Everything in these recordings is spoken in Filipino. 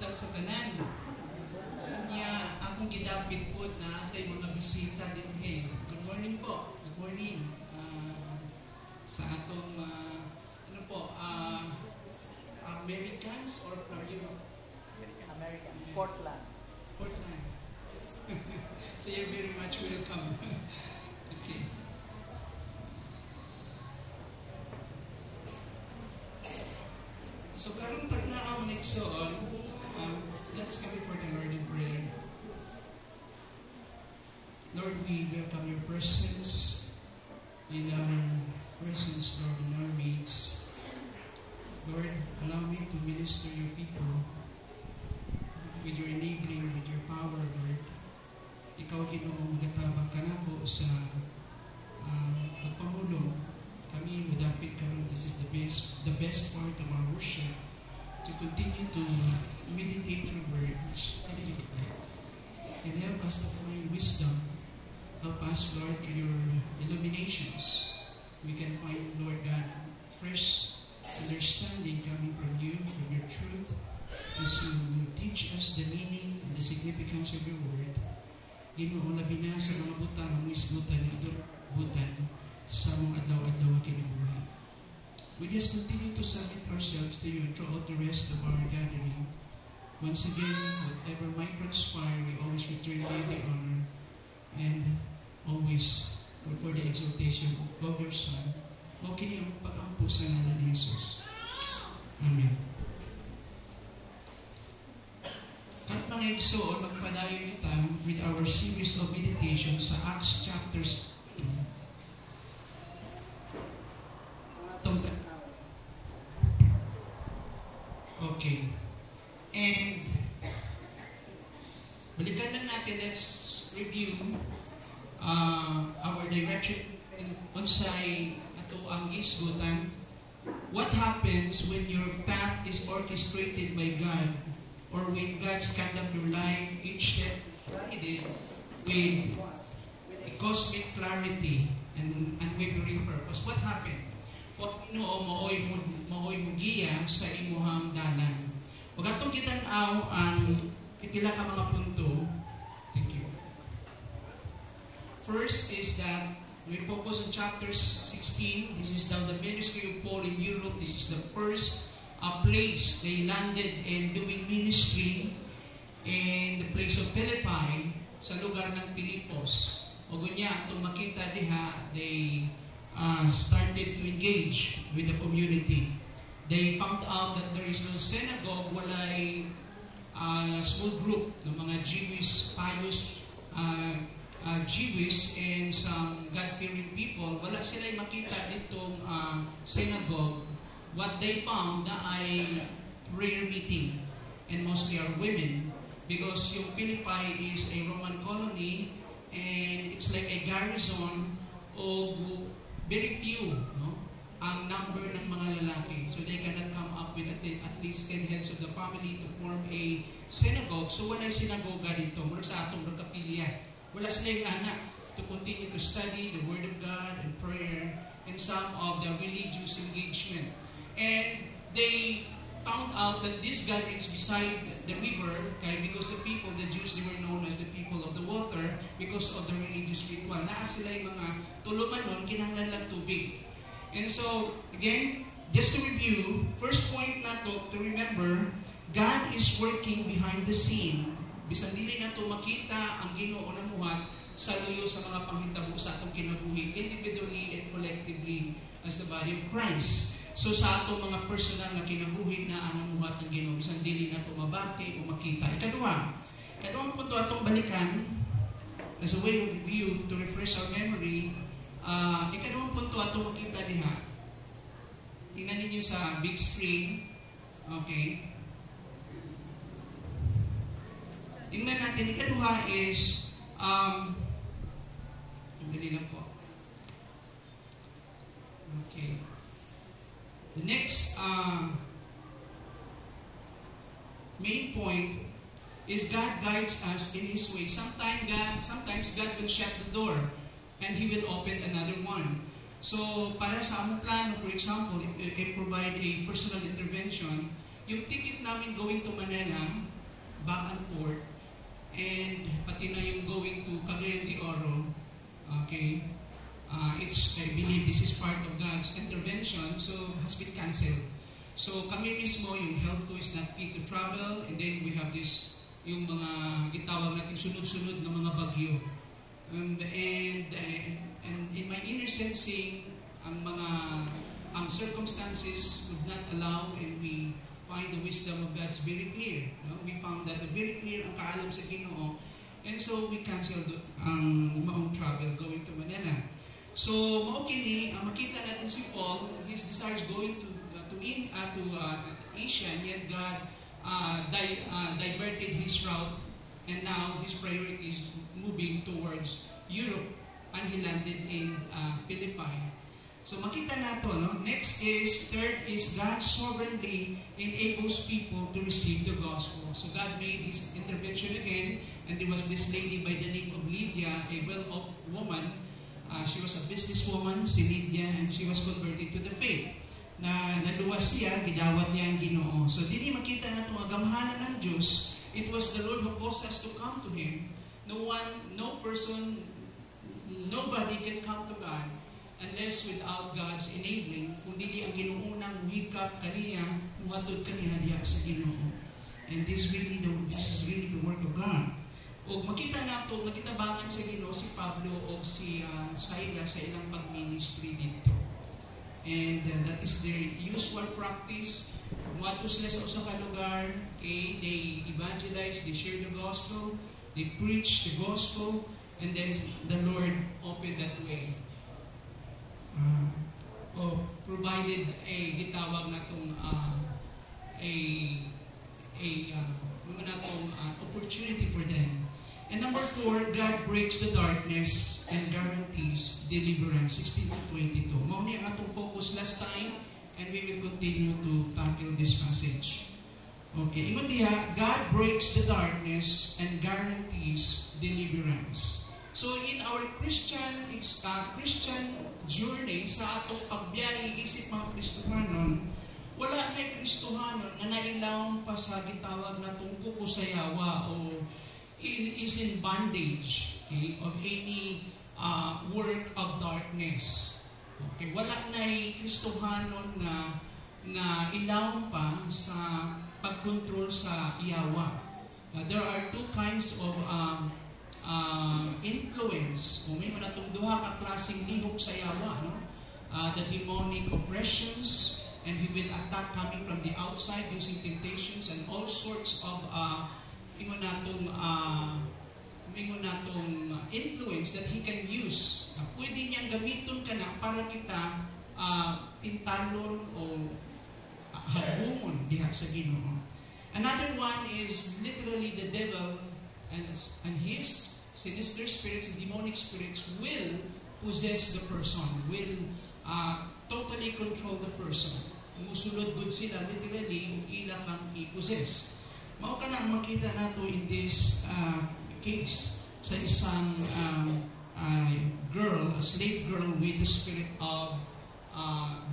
buntag sa tanan. Kanya akong gidapit po na atay mga bisita din eh. Good morning po. Good morning. Sa atong Americans or from Europe? American. Portland. Portland. So you're very much welcome. Okay. So karong tagnaw nigsoon, let's come before the Lord in prayer. Lord, we welcome your presence in our presence, Lord, in our midst. Lord, allow me to minister your people with your enabling, with your power, Lord. Ikaw, Ginoong, gatabang ka na po sa pagpamulong. Kami, madapit kami, this is the best part of our worship, to continue to meditate your words, and help us to find wisdom. Help us, Lord, to your illuminations. We can find, Lord God, fresh understanding coming from you, from your truth, as you teach us the meaning and the significance of your word. Ginoong labi na sa mga butang, mga isgutan, butan sa mga adlaw-adlaw kinabuhi. We just continue to submit ourselves to you throughout the rest of our gathering. Once again, whatever might transpire, we always return to you the honor and always for the exaltation of your Son. O kini ang pag-ampo sa ngalan ni Jesus. Amen. At mga igsoon, magpadayon kita with our series of meditation sa Acts chapters 2. Okay. And balikan lang natin, let's review our direction unsay ato ang gisgutan. What happens when your path is orchestrated by God, or when God's conduct your life each step guided with a cosmic clarity and unwavering purpose? What happened? Kung maoy mo giya sa imuhang dalan. Ug atong kitan-aw ang pipila ka mga punto. Thank you. First is that we focus on chapter 16. This is now the ministry of Paul in Europe. This is the first place they landed in doing ministry in the place of Philippi, sa lugar ng Pilipos. O gunya, itong makita diha, they started to engage with the community. They found out that there is no synagogue, walay small group ng mga Jewish, pious Jewish and some God-fearing people. Wala sila'y makita ditong synagogue. What they found na ay prayer meeting, and mostly are women, because yung Philippi is a Roman colony and it's like a garrison of very few, no, ang number ng mga lalaki. So they cannot come up with at least 10 heads of the family to form a synagogue. So wala sinagoga dito, mula sa atong kapilya. Wala silang anak to continue to study the Word of God and prayer and some of the religious engagement. And they found out that these gatherings beside the river, okay, because the people, the Jews, they were known as the people of the water because of the religious ritual. Naa sila yung mga tuluman nun, kinahanglan lang tubig. And so, again, just to review, first point na to remember, God is working behind the scene. Bisan dili na to makita ang Ginoo na muhat sa luyo sa mga panghitabo sa atong kinabuhi, individually and collectively as the body of Christ. So sa ato mga personal na kinabuhi na ang muhat ng Ginoo, bisan dili na to mabati o makita. Ikaduhang punto atong balikan as a way of review to refresh our memory. Ikaduhang punto atong makita diha. Tingnan ninyo sa big screen. Okay. Tingnan natin, ikaduha is dali lang po. Okay. The next main point is God guides us in His way. Sometimes God will shut the door and He will open another one. So, para sa among plano, for example, if provide a personal intervention, yung ticket namin going to Manila, back and forth, and pati na yung going to Cagayan de Oro. Okay, I believe this is part of God's intervention, so has been cancelled. So kami mismo, yung health ko is not fit to travel, and then we have this, yung mga gitawag natin sunod-sunod na mga bagyo. And in my inner sensing, ang mga circumstances would not allow, and we find the wisdom of God's very clear. No? We found that very clear ang kaalam sa Ginoo, and so we canceled ang maong travel going to Manila. So maokini, makita natin si Paul, his desire is going to Asia, and yet God diverted his route, and now his priority is moving towards Europe, and he landed in Philippi. So makita nato, no? Next is, third is, God sovereignly enables people to receive the gospel. So God made his intervention again, and there was this lady by the name of Lydia, a well-off woman. She was a businesswoman, si Lydia, and she was converted to the faith. Na naluwas siya, gidawat niya ang Ginoo. So dini makita na itong agamhanan ng Diyos. It was the Lord who caused us to come to Him. Nobody can come to God unless without God's enabling, kundi ang ginuunang wikap kaniya, muhatod kaniya diha sa Ginoo. And this is really the work of God. O makita nato, nakitabangan sa Ginoo si Pablo o si Silas sa ilang pag-ministry dito. And that is their usual practice. Muadto sila sa usa ka lugar, okay, they evangelize, they share the gospel, they preach the gospel, and then the Lord opened that way. Provided gitawag natong opportunity for them. And number 4, God breaks the darkness and guarantees deliverance. 16 to 22. Mauni ang atong focus last time, and we will continue to tackle this passage. Okay, ingon diha, God breaks the darkness and guarantees deliverance. So in our Christian journey, sa atong pagbiyahe isip mga Kristohanon, wala kay Kristohanon na nailawang pa sa gitawag natong kukusayawa o is in bondage, okay, of any work of darkness. Okay, wala na'y Kristohanon na ilawang pa sa pagkontrol sa iyawa. There are two kinds of influence. Kung may manatong duha ka klaseng lihok sa iyawa, no? The demonic oppressions, and he will attack coming from the outside using temptations and all sorts of ingon natong influence that he can use. Pwede niyang gamiton ka na para kita tintalon o habungon diha sa Ginoo. Another one is literally the devil and his sinister spirits, demonic spirits will possess the person, will totally control the person. Musulod gud sila literally ila kang i-possess. Mao ka na makita nato in this case sa isang girl, a slave girl with the spirit of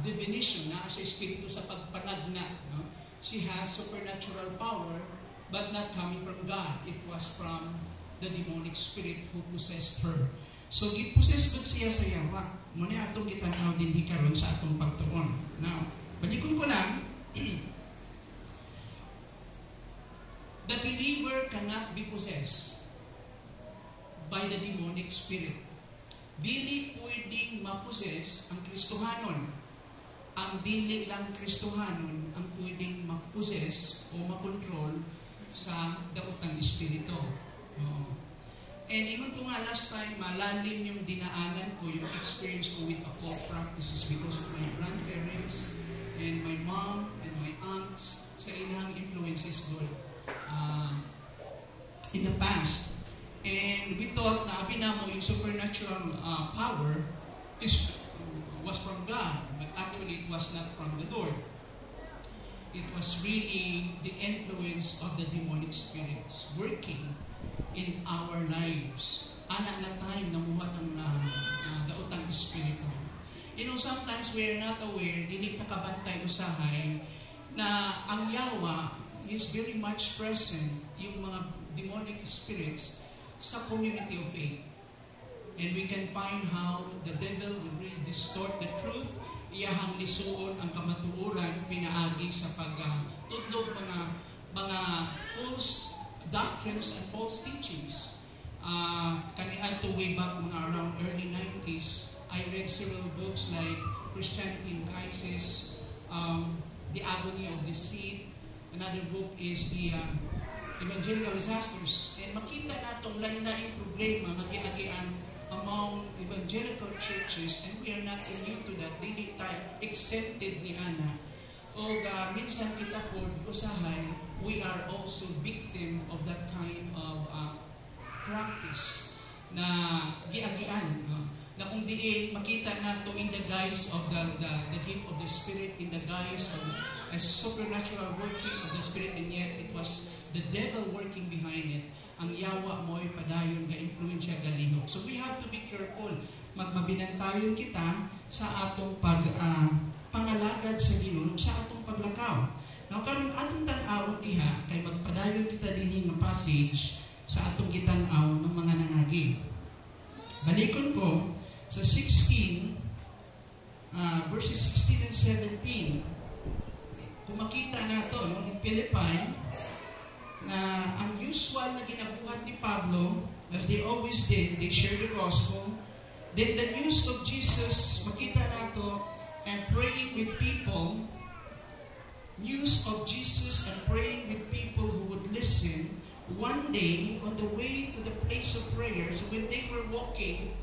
divination, na sa espiritu sa pagpanagna. No? She has supernatural power, but not coming from God. It was from the demonic spirit who possessed her. So, gipossess ko siya sa yawa. Muna atong kitanaw din hikaron sa atong pagtuon. Now, balikon ko lang, the believer cannot be possessed by the demonic spirit. Dili pwedeng mapossess ang Kristohanon. Ang dili lang Kristohanon ang pwedeng mapossess o makontrol sa daotang espiritu. And even po nga last time, malalim yung dinaanan ko, yung experience ko with occult practices because of my grandparents and my mom and my aunts sa ilang influences doon in the past. And we thought na abinamo yung supernatural power was from God, but actually it was not from the Lord. It was really the influence of the demonic spirits working in our lives. Anak na time na muhat ang daotang espiritu. You know, sometimes we are not aware, dili nakabantay usahay, na ang yawa, is very much present yung mga demonic spirits sa community of faith. And we can find how the devil will really distort the truth, iyahang lisuon ang kamatuoran, pinaagi sa pagtudlog mga false doctrines and false teachings. Kanian to way back mga around early 90s, I read several books like Christianity in Crisis, The Agony of Deceit. Another book is the Evangelical Disasters. And makita natong lain-laing problema magiagian among evangelical churches, and we are not immune to that. Dili tayo exempted ni ana. O minsan kita po usahay, we are also victim of that kind of practice na giagian. Na kung diin, makita nato in the guise of the gift of the Spirit, in the guise of a supernatural working of the Spirit, and yet it was the devil working behind it. Ang yawa mo ay padayon nga influensya galihok. So we have to be careful. Magmabinantayon kita sa atong pangalagad sa Ginoo, sa atong paglakaw. Now karon atong tan-aw diha kay magpadayon kita dinhi nga passage sa atong gitan-aw ng mga nangagi. Balikon ko sa 16 verses 16 and 17. Kung makita nato in Philippi na ang usual na ginabuhat ni Pablo, as they always did, they shared the gospel. Then the news of Jesus, makita nato, and praying with people, news of Jesus and praying with people who would listen. One day, on the way to the place of prayer, so when they were walking,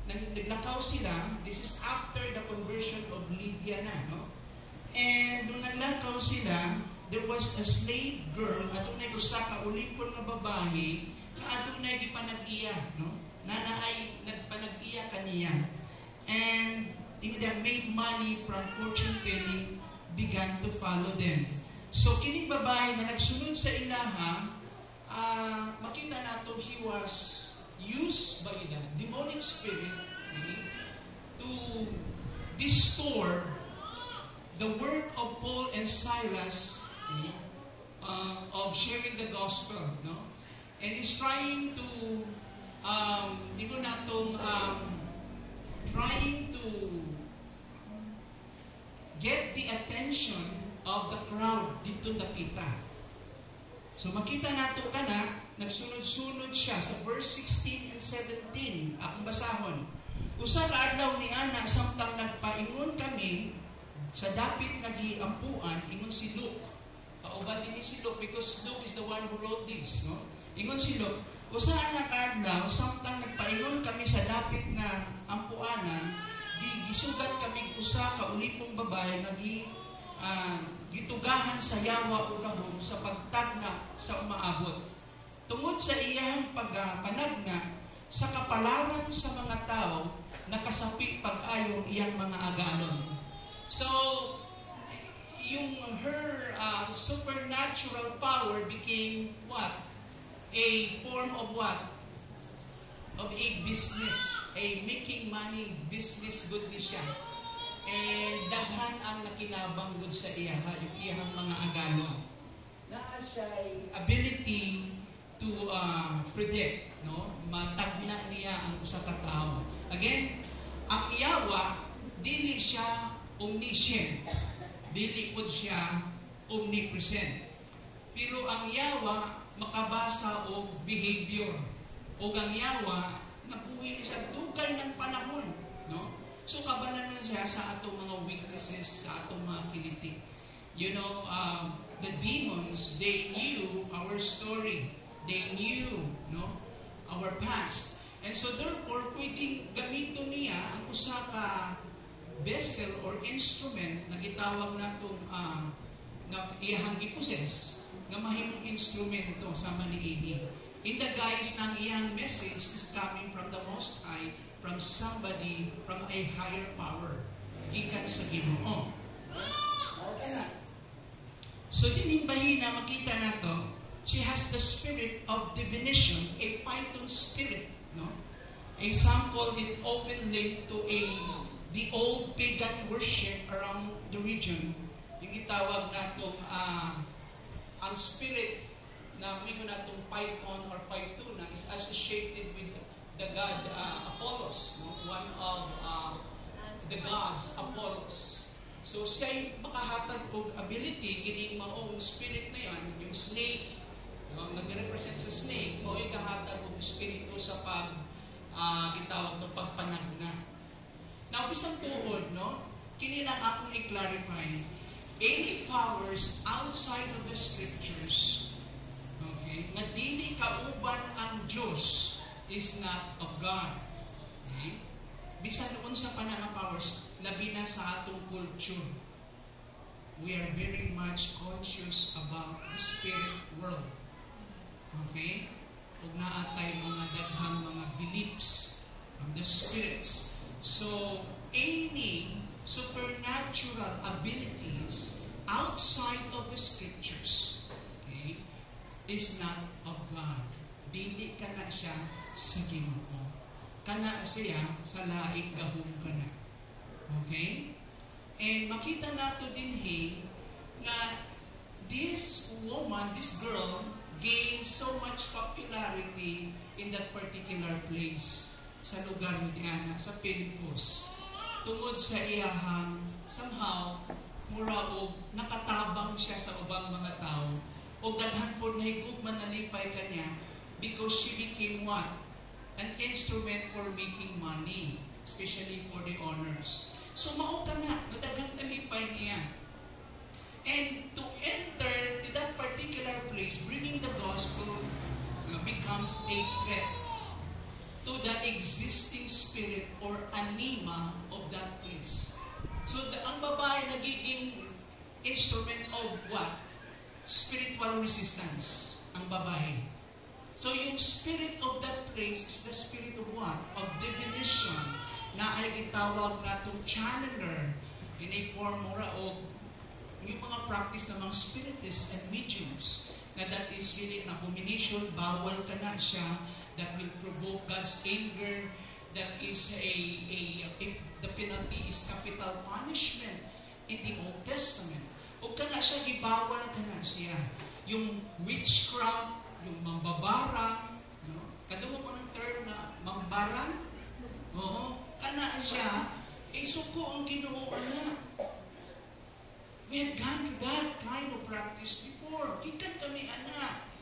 naglakaw sila. This is after the conversion of Lydia na, no? And nung naglakaw sila, there was a slave girl, adunay usa ka ulipon nga babae, adunay gipanag-iya, no? Nanaay nagpanag-iya kaniya. And they made money from fortune telling, began to follow them. So kining babae na nagsunod sa ilaha, makita nato he was used by the demonic spirit to distort the work of Paul and Silas of sharing the gospel, no? And he's trying to trying to get the attention of the crowd dito nakita. So makita nato kana nagsunod-sunod siya sa verse 16 and 17. Akong basahon. Usa ka adlaw ni ana samtang nagpaingon kami sa dapit nga giampuan, ingon si Luke. Kauban din si Luke because Luke is the one who wrote this, no? Ingon si Luke, usa ana ka adlaw samtang nagpaingon kami sa dapit nga ampuanan, gisugat kami usa ka ulipong babae nga gitugahan sa yawa o gahom sa pagtagna sa umaabot. Tungod sa iyang panagna sa kapalaran sa mga tao, nakasapi pag-ayong iyang mga agalon. So, her supernatural power became what? A form of what? Of a business, a making money business good ni siya. And daghan ang nakinabang good sa iya, yung iyang mga agalon. Naa siya ability to predict, no? Matagna niya ang usa ka tawo. Again, ang yawa dili siya omniscient. Dili pud siya omnipresent. Pero ang yawa makabasa og behavior. O ang yawa nabuhi siya dugay ng panahon, no? So kabalanan siya sa atong mga weaknesses, sa atong mga kiliti. You know, the demons, they knew our story. They knew, no, our past. And so therefore, pwedeng gamiton niya ang usa ka vessel or instrument na gitawag natong na iyang giposes nga mahimong instrumento sa maniini. In the guise ng iyang message is coming from the Most High, from somebody, from a higher power. Gikan sa Ginoo. So dinimbahin na makita nato, she has the spirit of divination, a python spirit, no? A sample it often linked to the old pagan worship around the region. Yung itawag natong ang spirit na we na itong 5-on or 5-2 na is associated with the god Apollos, no? One of the gods, Apollos. So siya'y makahatag og ability kining maong spirit na yan, yung snake, yung nag-represent sa snake, mao'y kahatag og espiritu sa gitawag ng pagpanagna. Now, bisang tuod, no? Kini lang akong i-clarify. Any powers outside of the scriptures, okay, nga dili kauban ang Diyos is not of God. Okay? Bisan noon sa panang powers, labi na sa atong culture. We are very much conscious about the spirit world. Okay? Ug naatay mga daghang mga beliefs from the spirits. So, any supernatural abilities outside of the scriptures, okay, is not of God. Dili ka na siya sa Ginoo. Kana siya sa laing gahom kana. Okay? And makita nato dinhi nga this woman, this girl, gained so much popularity in that particular place sa lugar ni Ana, sa Pilipos. Tungod sa iyahang somehow mura og nakatabang siya sa ubang mga tao o daghan po na higugman nalipay kanya because she became what? An instrument for making money, especially for the honors. So mao ka nga, nadaghang nalipay niya. And to enter to that particular place, bringing the gospel becomes a threat to the existing spirit or anima of that place. So ang babae nagiging instrument of what? Spiritual resistance. Ang babae. So yung spirit of that place is the spirit of what? Of divination na ay gitawag natong channeler in a form of yung mga practice ng mga spiritists and mediums na that is really an abomination, bawal ka na siya, that will provoke God's anger, that is the penalty is capital punishment in the Old Testament. O kana siya, gibawal ka na siya. Yung witchcraft, yung mambabarang, no? Kadungo mo ng term na mambarang, oo, kana siya, suko ang Ginoo na. We had gone to that kind of practice before. Kikan kami, anak.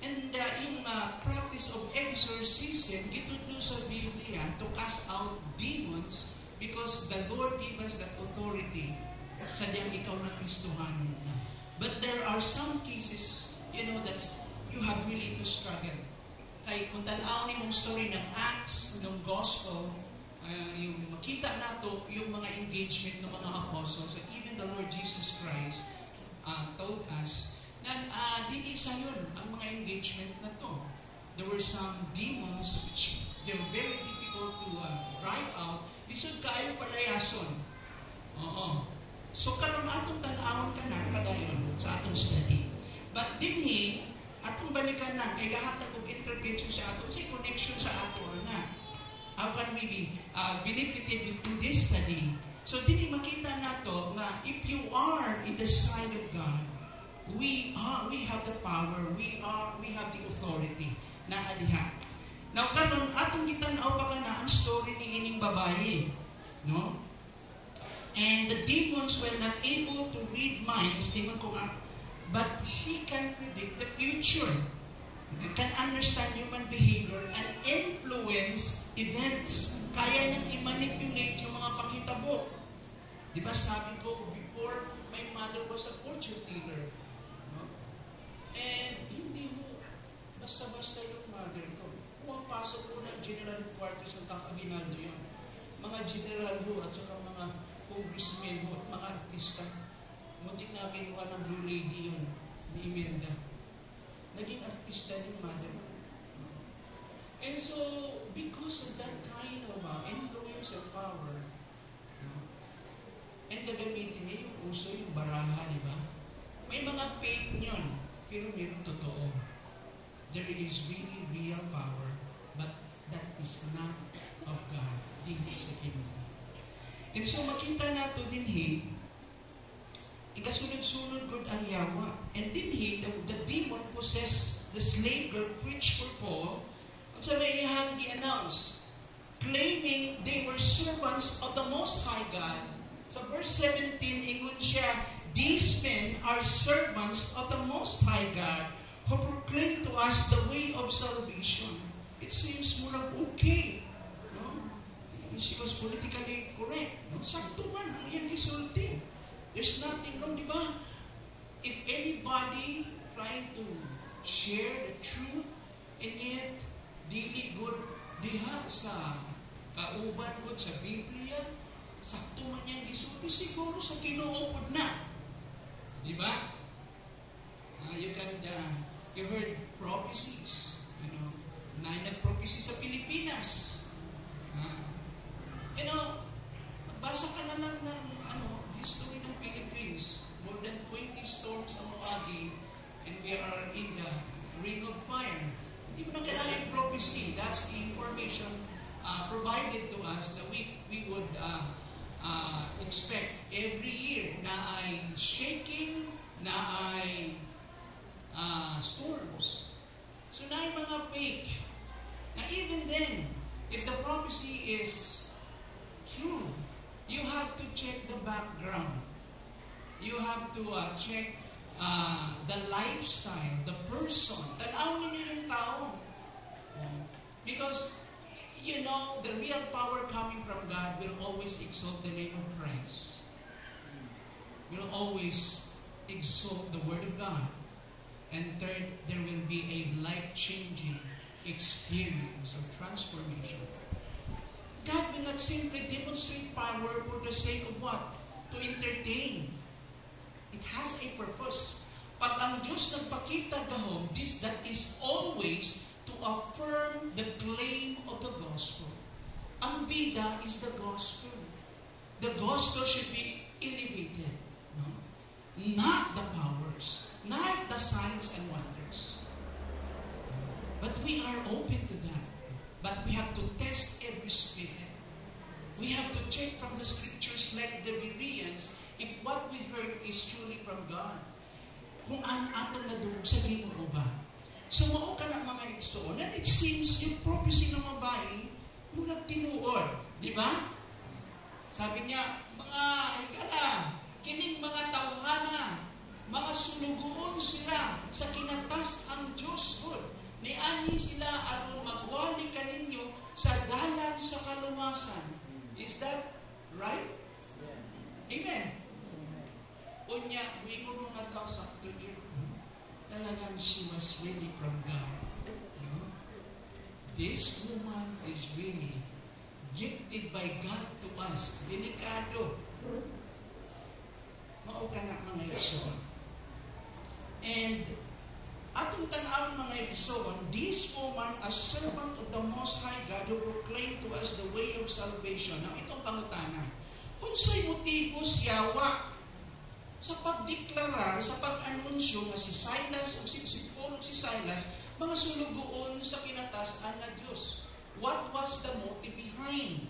And yung practice of exorcism, gitudo sa Biblia to cast out demons because the Lord gave us that authority. Sadyang ikaw na Kristohanin na. But there are some cases, that you have really to struggle. Kaya kung tanaw ni mong story ng Acts, ng Gospel, yung makita nato yung mga engagement ng mga apostles, and even the Lord Jesus Christ told us na di isa yun ang mga engagement na to. There were some demons which they were very difficult to drive out. Lisod kaayo palayason. Oo. So karon atong tan-awon ka na padayon sa atong study. But dinhi atong balikan na kay gahatag og intervention sa ato sa connection sa ato na. How can we be benefited in this study? So dinhi makita nato na if you are in the side of God, we have the power, we have the authority na adiha. Now karon atong gitan-aw pa kana ang story ni ining babae, no? And the demons were not able to read minds, but she can predict the future. They can understand human behavior and influence events. Kaya nang i-manipulate yung mga pakitabo. Di ba sabi ko, before, my mother was a fortune teller. No? And hindi mo, basta-basta yung mother ko. Pumapasok ko ng general quarters ng Camp Aguinaldo yun. Mga general ho at saka mga congressmen ho at mga artista. Muntik na kinuha ng Blue Lady yun, ni Imelda. Naging artista yung mother ko. And so, because of that kind of influence and power, and gagamitin niya yung uso, yung baraha, di ba? May mga fake nyon, pero mayroong totoo. There is really real power, but that is not of God. Hindi sa Ginoo. And so, makita nato din Ikasunod-sunod good ang yawa. And dinhi, the demon possessed the slave girl preached for Paul. At sabi iyang i-announce, claiming they were servants of the Most High God. So verse 17, ingon siya, these men are servants of the Most High God who proclaim to us the way of salvation. It seems murag okay. No? She was politically correct. No? Sakto man ang iyang gisulti. There's nothing wrong, di ba? If anybody trying to share the truth and yet dili good diha sa kauban good sa Biblia, sakto man niyang gisulti, siguro sa Ginoo na. Di ba? You heard prophecies. Na nag-prophecy sa Pilipinas. Basa ka na lang ng history ng Philippines. More than 20 storms ang mawagi and we are in the ring of fire. Hindi mo na kailangan yung prophecy. That's the information provided to us that we would expect every year na ay shaking, na ay storms. So na yung mga fake. Now even then, if the prophecy is true, you have to check the background. You have to check the lifestyle, the person. Tanawin niyo yung tao. Because, the real power coming from God will always exalt the name of Christ. Will always exalt the Word of God. And third, there will be a life-changing experience of transformation. God will not simply demonstrate power for the sake of what? To entertain. It has a purpose. Pag ang Diyos nagpakita gahom, that is always to affirm the claim of the gospel. Ang bida is the gospel. The gospel should be elevated. No? Not the powers. Not the signs and wonders. But we are open to that. But we have to test every spirit. We have to check from the scriptures like the Bereans if what we heard is truly from God. Kung ang atong nadurog sa Ginoo ba. So mao ka na mga igsoon. And it seems yung prophecy ng mabayi murag tinuod. Di ba? Sabi niya, mga higala, kining mga tawhana, mga sulugoon sila sa kinatas ang Diyos ko. Niani sila aron magwali kaninyo sa dalan sa kaluwasan. Is that right? Amen. Unya, wingon mga tao sa tuyo. Talagang she was really from God. No? This woman is really gifted by God to us. Delikado. Mao ka na mga igsoon. And atong tanawon mga igsoon, this woman, a servant of the Most High God who proclaimed to us the way of salvation. Now, itong pangutana. Unsay motibo siyawa sa pagdeklara, sa pag-anunsyo nga si Silas o si Paul o si Silas, mga sulugoon sa kinatasan na Diyos. What was the motive behind?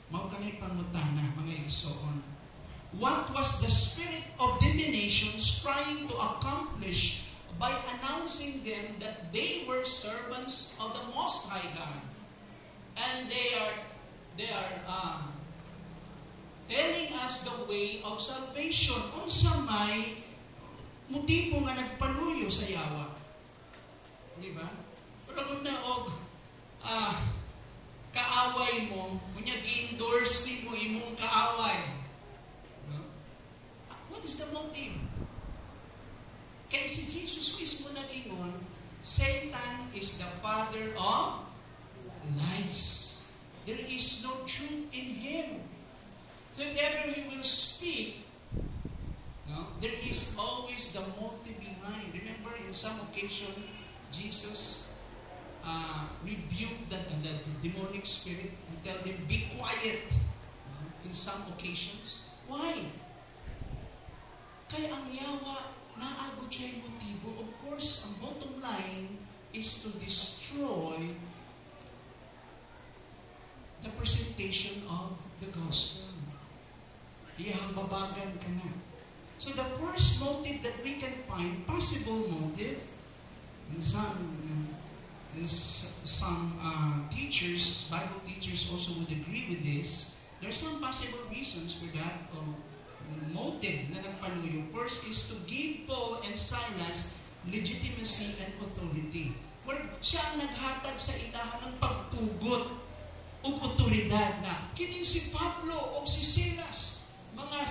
Mao kanay pangutana mga igsoon. What was the spirit of divinations trying to accomplish by announcing them that they were servants of the Most High God? And they are telling us the way of salvation. Unsa may motibo nga nagpaluyo sa yawa. Di ba? Pero na kaaway mo, kunya gi-endorse mo imong kaaway. No? What is the motive? Kaya si Jesus mismo nag-ingon, Satan is the father of lies. There is no truth in him. So if ever he will speak, there is always the motive behind. Remember, in some occasion, Jesus rebuked the demonic spirit and tell them, be quiet. In some occasions. Why? Kaya ang yawa, naagod siya yung motibo. Of course, ang bottom line is to destroy the presentation of the gospel. Iyang babagan ka na. So the first motive that we can find, possible motive, and some teachers, Bible teachers also would agree with this. There's some possible reasons for that motive na nagpaluyo. First is to give Paul and Silas legitimacy and authority. Well, siya ang naghatag sa ilahan ng pagtugot o otoridad na kining si Pablo o si Silas, mga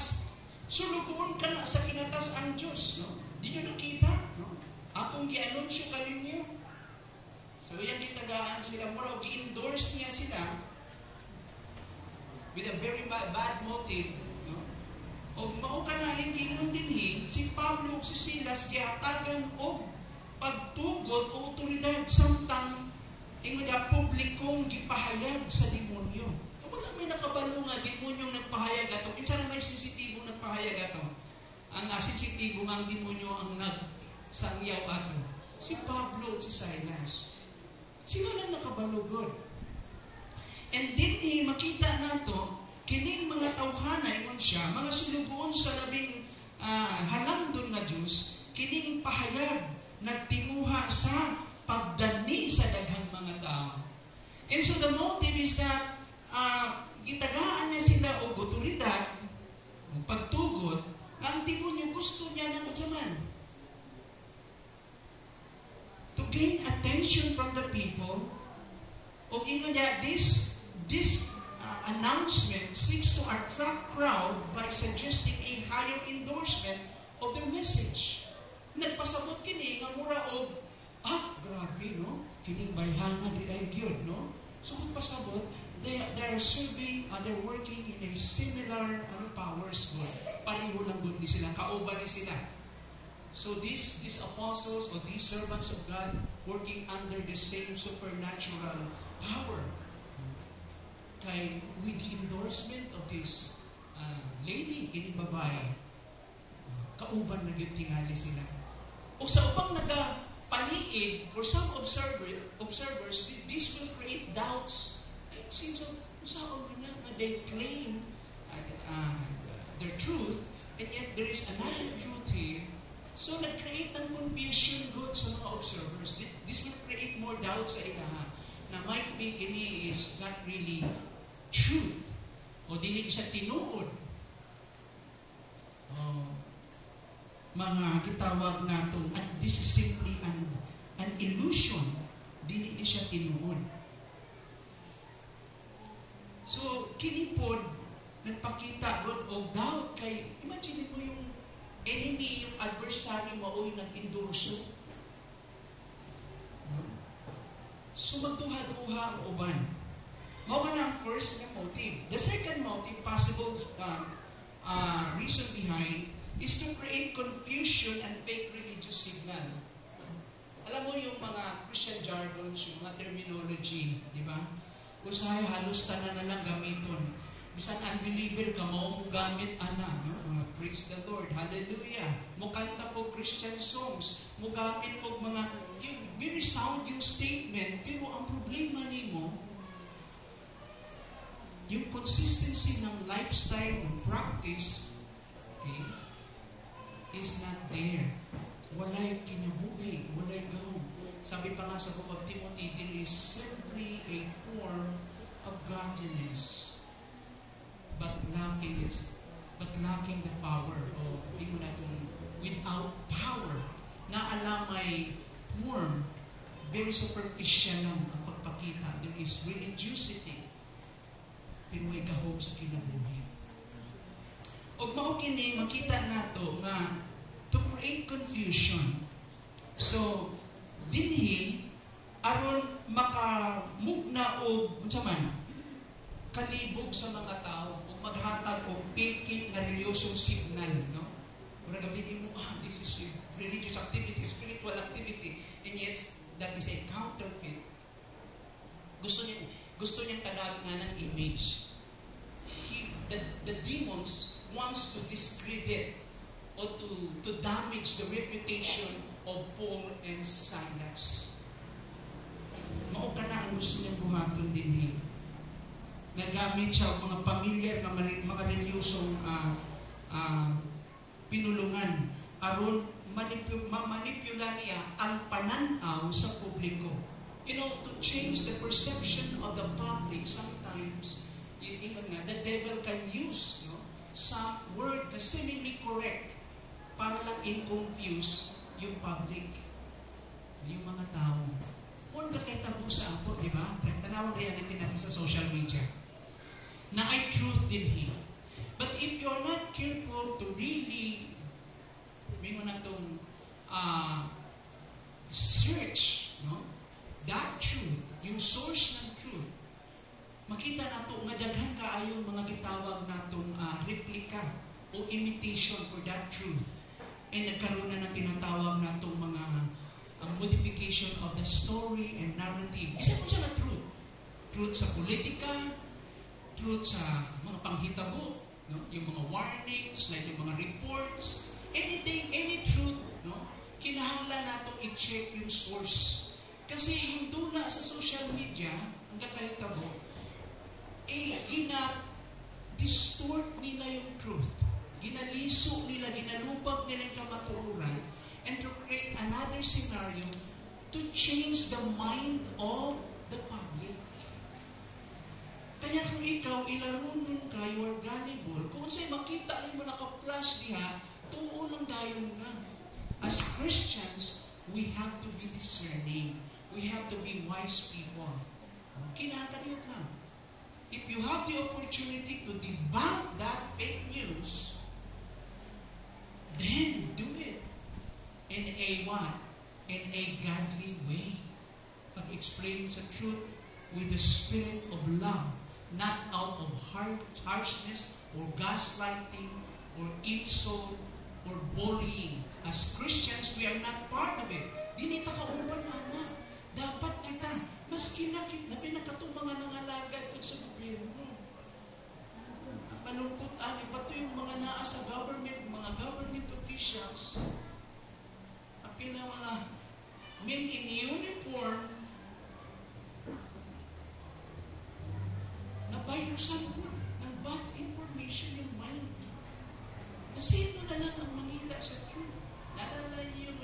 sulugoon ka na sa kinatas ang Diyos. No? Di nyo nakita? No? Atong gi-anunsyo ka ninyo. So, yan kitagaan sila. Mura, gi-endorse niya sila with a very bad motive. No? O mao ka na, hindi nun dinhi, si Pablo o si Silas giatagan o pagtugot o otoridad samtang nga publikong gipahayag sa demonyo. Wala may nakabalo nga demonyong nagpahayag ato. Kinsa na may sensitibo nagpahayag ato. Ang sensitibo nga ang demonyo ang nagsangyaw ato. Si Pablo o si Silas. Sila lang nakabalo, God. And din makita nato kining mga tawhana ingon siya, mga sulugoon sa labing halangdon nga Dios, kining pahayag nagtinguha sa pagdani sa daghang mga tao. And so the motive is that itagaan niya sila o otoridad, o pagtugot, na ang demonyo gusto niya ng utsaman. To gain attention from the people, o ingon niya, this announcement seeks to attract crowd by suggesting a higher endorsement of their message. Nagpasabot kini nga mura og grabe, no? Kining bayhanga di ay gyud, no? So kung pasabot, they're serving, they're working in a similar powers good. Pareho lang good di sila, kauban ni sila. So these apostles or these servants of God working under the same supernatural power. Kay with the endorsement of this lady, kining babae, kauban na gyud tingali sila. O sa upang paniig, for some observers, this will create doubts. It seems saan na they claim their truth, and yet there is another truth here. So nag-create ng confusion good sa mga observers. This will create more doubts sa ilaha na might be ini is not really truth o dili siya tinuod. Mga gitawag naton, and this is simply an illusion, dili siya tinuod. So kinipod nagpakita god og doubt kay imagine mo yung enemy, yung adversary mo oy nag-endorso. So magduha-duha ang uban. Mao man ang first na motive. The second motive, possible reason behind, is to create confusion and fake religious signal. Alam mo yung mga Christian jargons, yung mga terminology, di ba? Usahay halos tanan na lang gamiton. Bisan unbeliever ka, mao mo gamit ana, no? Praise the Lord, hallelujah. Mukanta po Christian songs, mo gamit po mga, yung very sound yung statement, pero ang problema nimo, yung consistency ng lifestyle, ng practice, okay, is not there. Walay kinabuhi, walay gawin. Sabi pa nga sa book of Timothy, it is simply a form of godliness, but lacking the power, o hindi mo na itong without power, na alamay form, very superficial lang ang pagpakita. There is religiosity, pero may gahom sa kinabuhi. Og mao kini makita nato nga to create confusion. So dinhi aron makamugna og unsa man kalibog sa mga tao ug maghatag og piki nga reliyosong signal, no? Kung nagabigin mo, this is religious activity, spiritual activity, and yet that is a counterfeit. Gusto niyang tagag nga ng image. The demons wants to discredit or to damage the reputation of Paul and Silas. Mao ka na ang gusto niyang buhaton din. Nagamit siya mga pamilyar na mga reliyosong pinulungan aron manipula niya ang pananaw sa publiko. To change the perception of the public, sometimes, the devil can use some word na seemingly correct para lang i-confuse yung public, yung mga tao. Kung nakita mo sa ako, di ba? Tanawang reality natin sa social media. Na ay truth din he. But if you're not careful to really, may mo na itong search, that truth, yung source ng truth, makita na ito, nga daghan kaayong mga gitawag na itong replica o imitation for that truth. And nagkaroon na ng tinatawag na itong mga modification of the story and narrative. Isa po siya na truth. Truth sa politika, truth sa mga panghitabo, yung mga warnings, like yung mga reports, anything, any truth, kinahanglan natin i-check yung source. Kasi yung dula sa social media, ang kakahitabo, gina-distort nila yung truth. Ginaliso nila, ginalubag nila yung kamatururan, and to create another scenario to change the mind of the public. Kaya kung ikaw, ilarunong ka, you are gullible, kung sa'yo makita mo naka-flash diha, tuon lang dayon nga. As Christians, we have to be discerning. We have to be wise people. Kinakaliot lang. If you have the opportunity to debunk that fake news, then do it. In a what? In a godly way. Pag-explain sa truth with the spirit of love, not out of harshness or gaslighting or insult or bullying. As Christians, we are not part of it. Dinita ka uban, anak. Dapat kita, mas kinakit na pinakatong mga nangalagad ko sa gobyerno. Malungkot, pato yung mga naa sa government, mga government officials, mga men in uniform na virusan po ng bad information yung mind. Kasi ito na lang ang mangita sa truth. Naalala niyo yung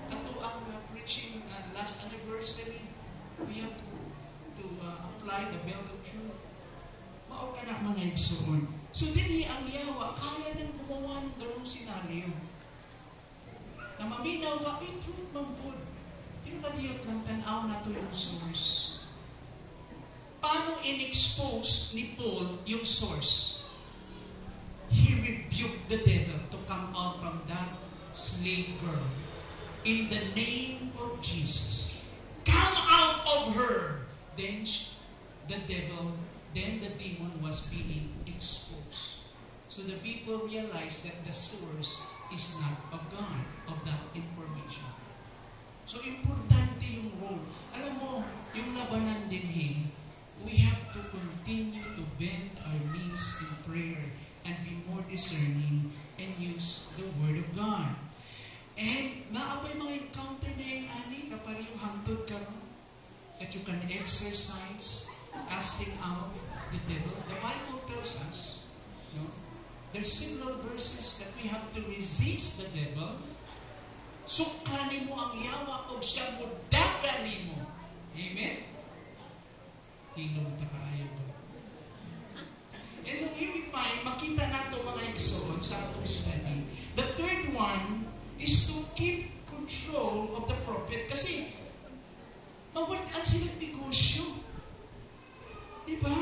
ato ang preaching last anniversary, we have to apply the belt of truth. Mao ka na mga igsoon. So din ang yawa, kaya nang gumawa ng ganong senaryo. Na maminaw ka, truth mambod. Yung kadiyot lang tanaw na to yung source. Paano in-expose ni Paul yung source? He rebuked the devil to come out from that slave girl. In the name of Jesus. Come out of her! Then the demon was being exposed. So the people realized that the source is not of God, of that information. So, importante yung role. Alam mo, yung labanan din we have to continue to bend our knees in prayer and be more discerning and use the Word of God. And, naabay mga encounter na yung kapag yung hangtod ka mo, that you can exercise, casting out the devil. The Bible tells us, there's several verses that we have to resist the devil. Suklanin mo ang yawa o siya mo daganin mo. Amen? Hilong takaayo ko. And so here we find, makita nato mga igsoon sa atong study. The third one is to keep control of the prophet. Kasi, mawalaan silang negosyo. Diba?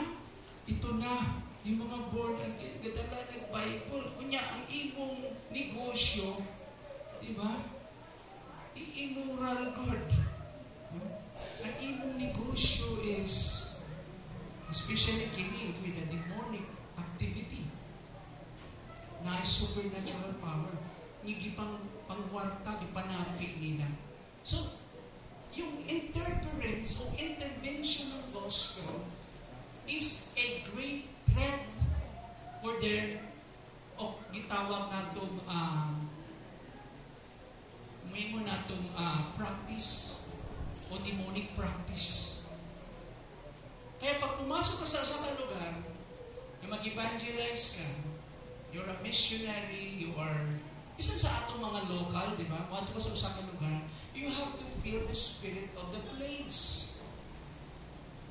Ito na, yung mga born again, gadala ng Bible. Kunya, ang imong negosyo, diba? Immoral God. Ang imong negosyo is, especially kini with the demonic activity, na supernatural power. Gipang pangwarta, gipanapi nila. So, yung interference o intervention ng gospel is a great threat for their gitawag natong may mo natong practice o demonic practice. Kaya pag pumasok ka sa lugar na mag-evangelize ka, you're a missionary, you are Bisan sa atong mga local, di ba? Kung ato ka sa usa ka lugar, you have to feel the spirit of the place.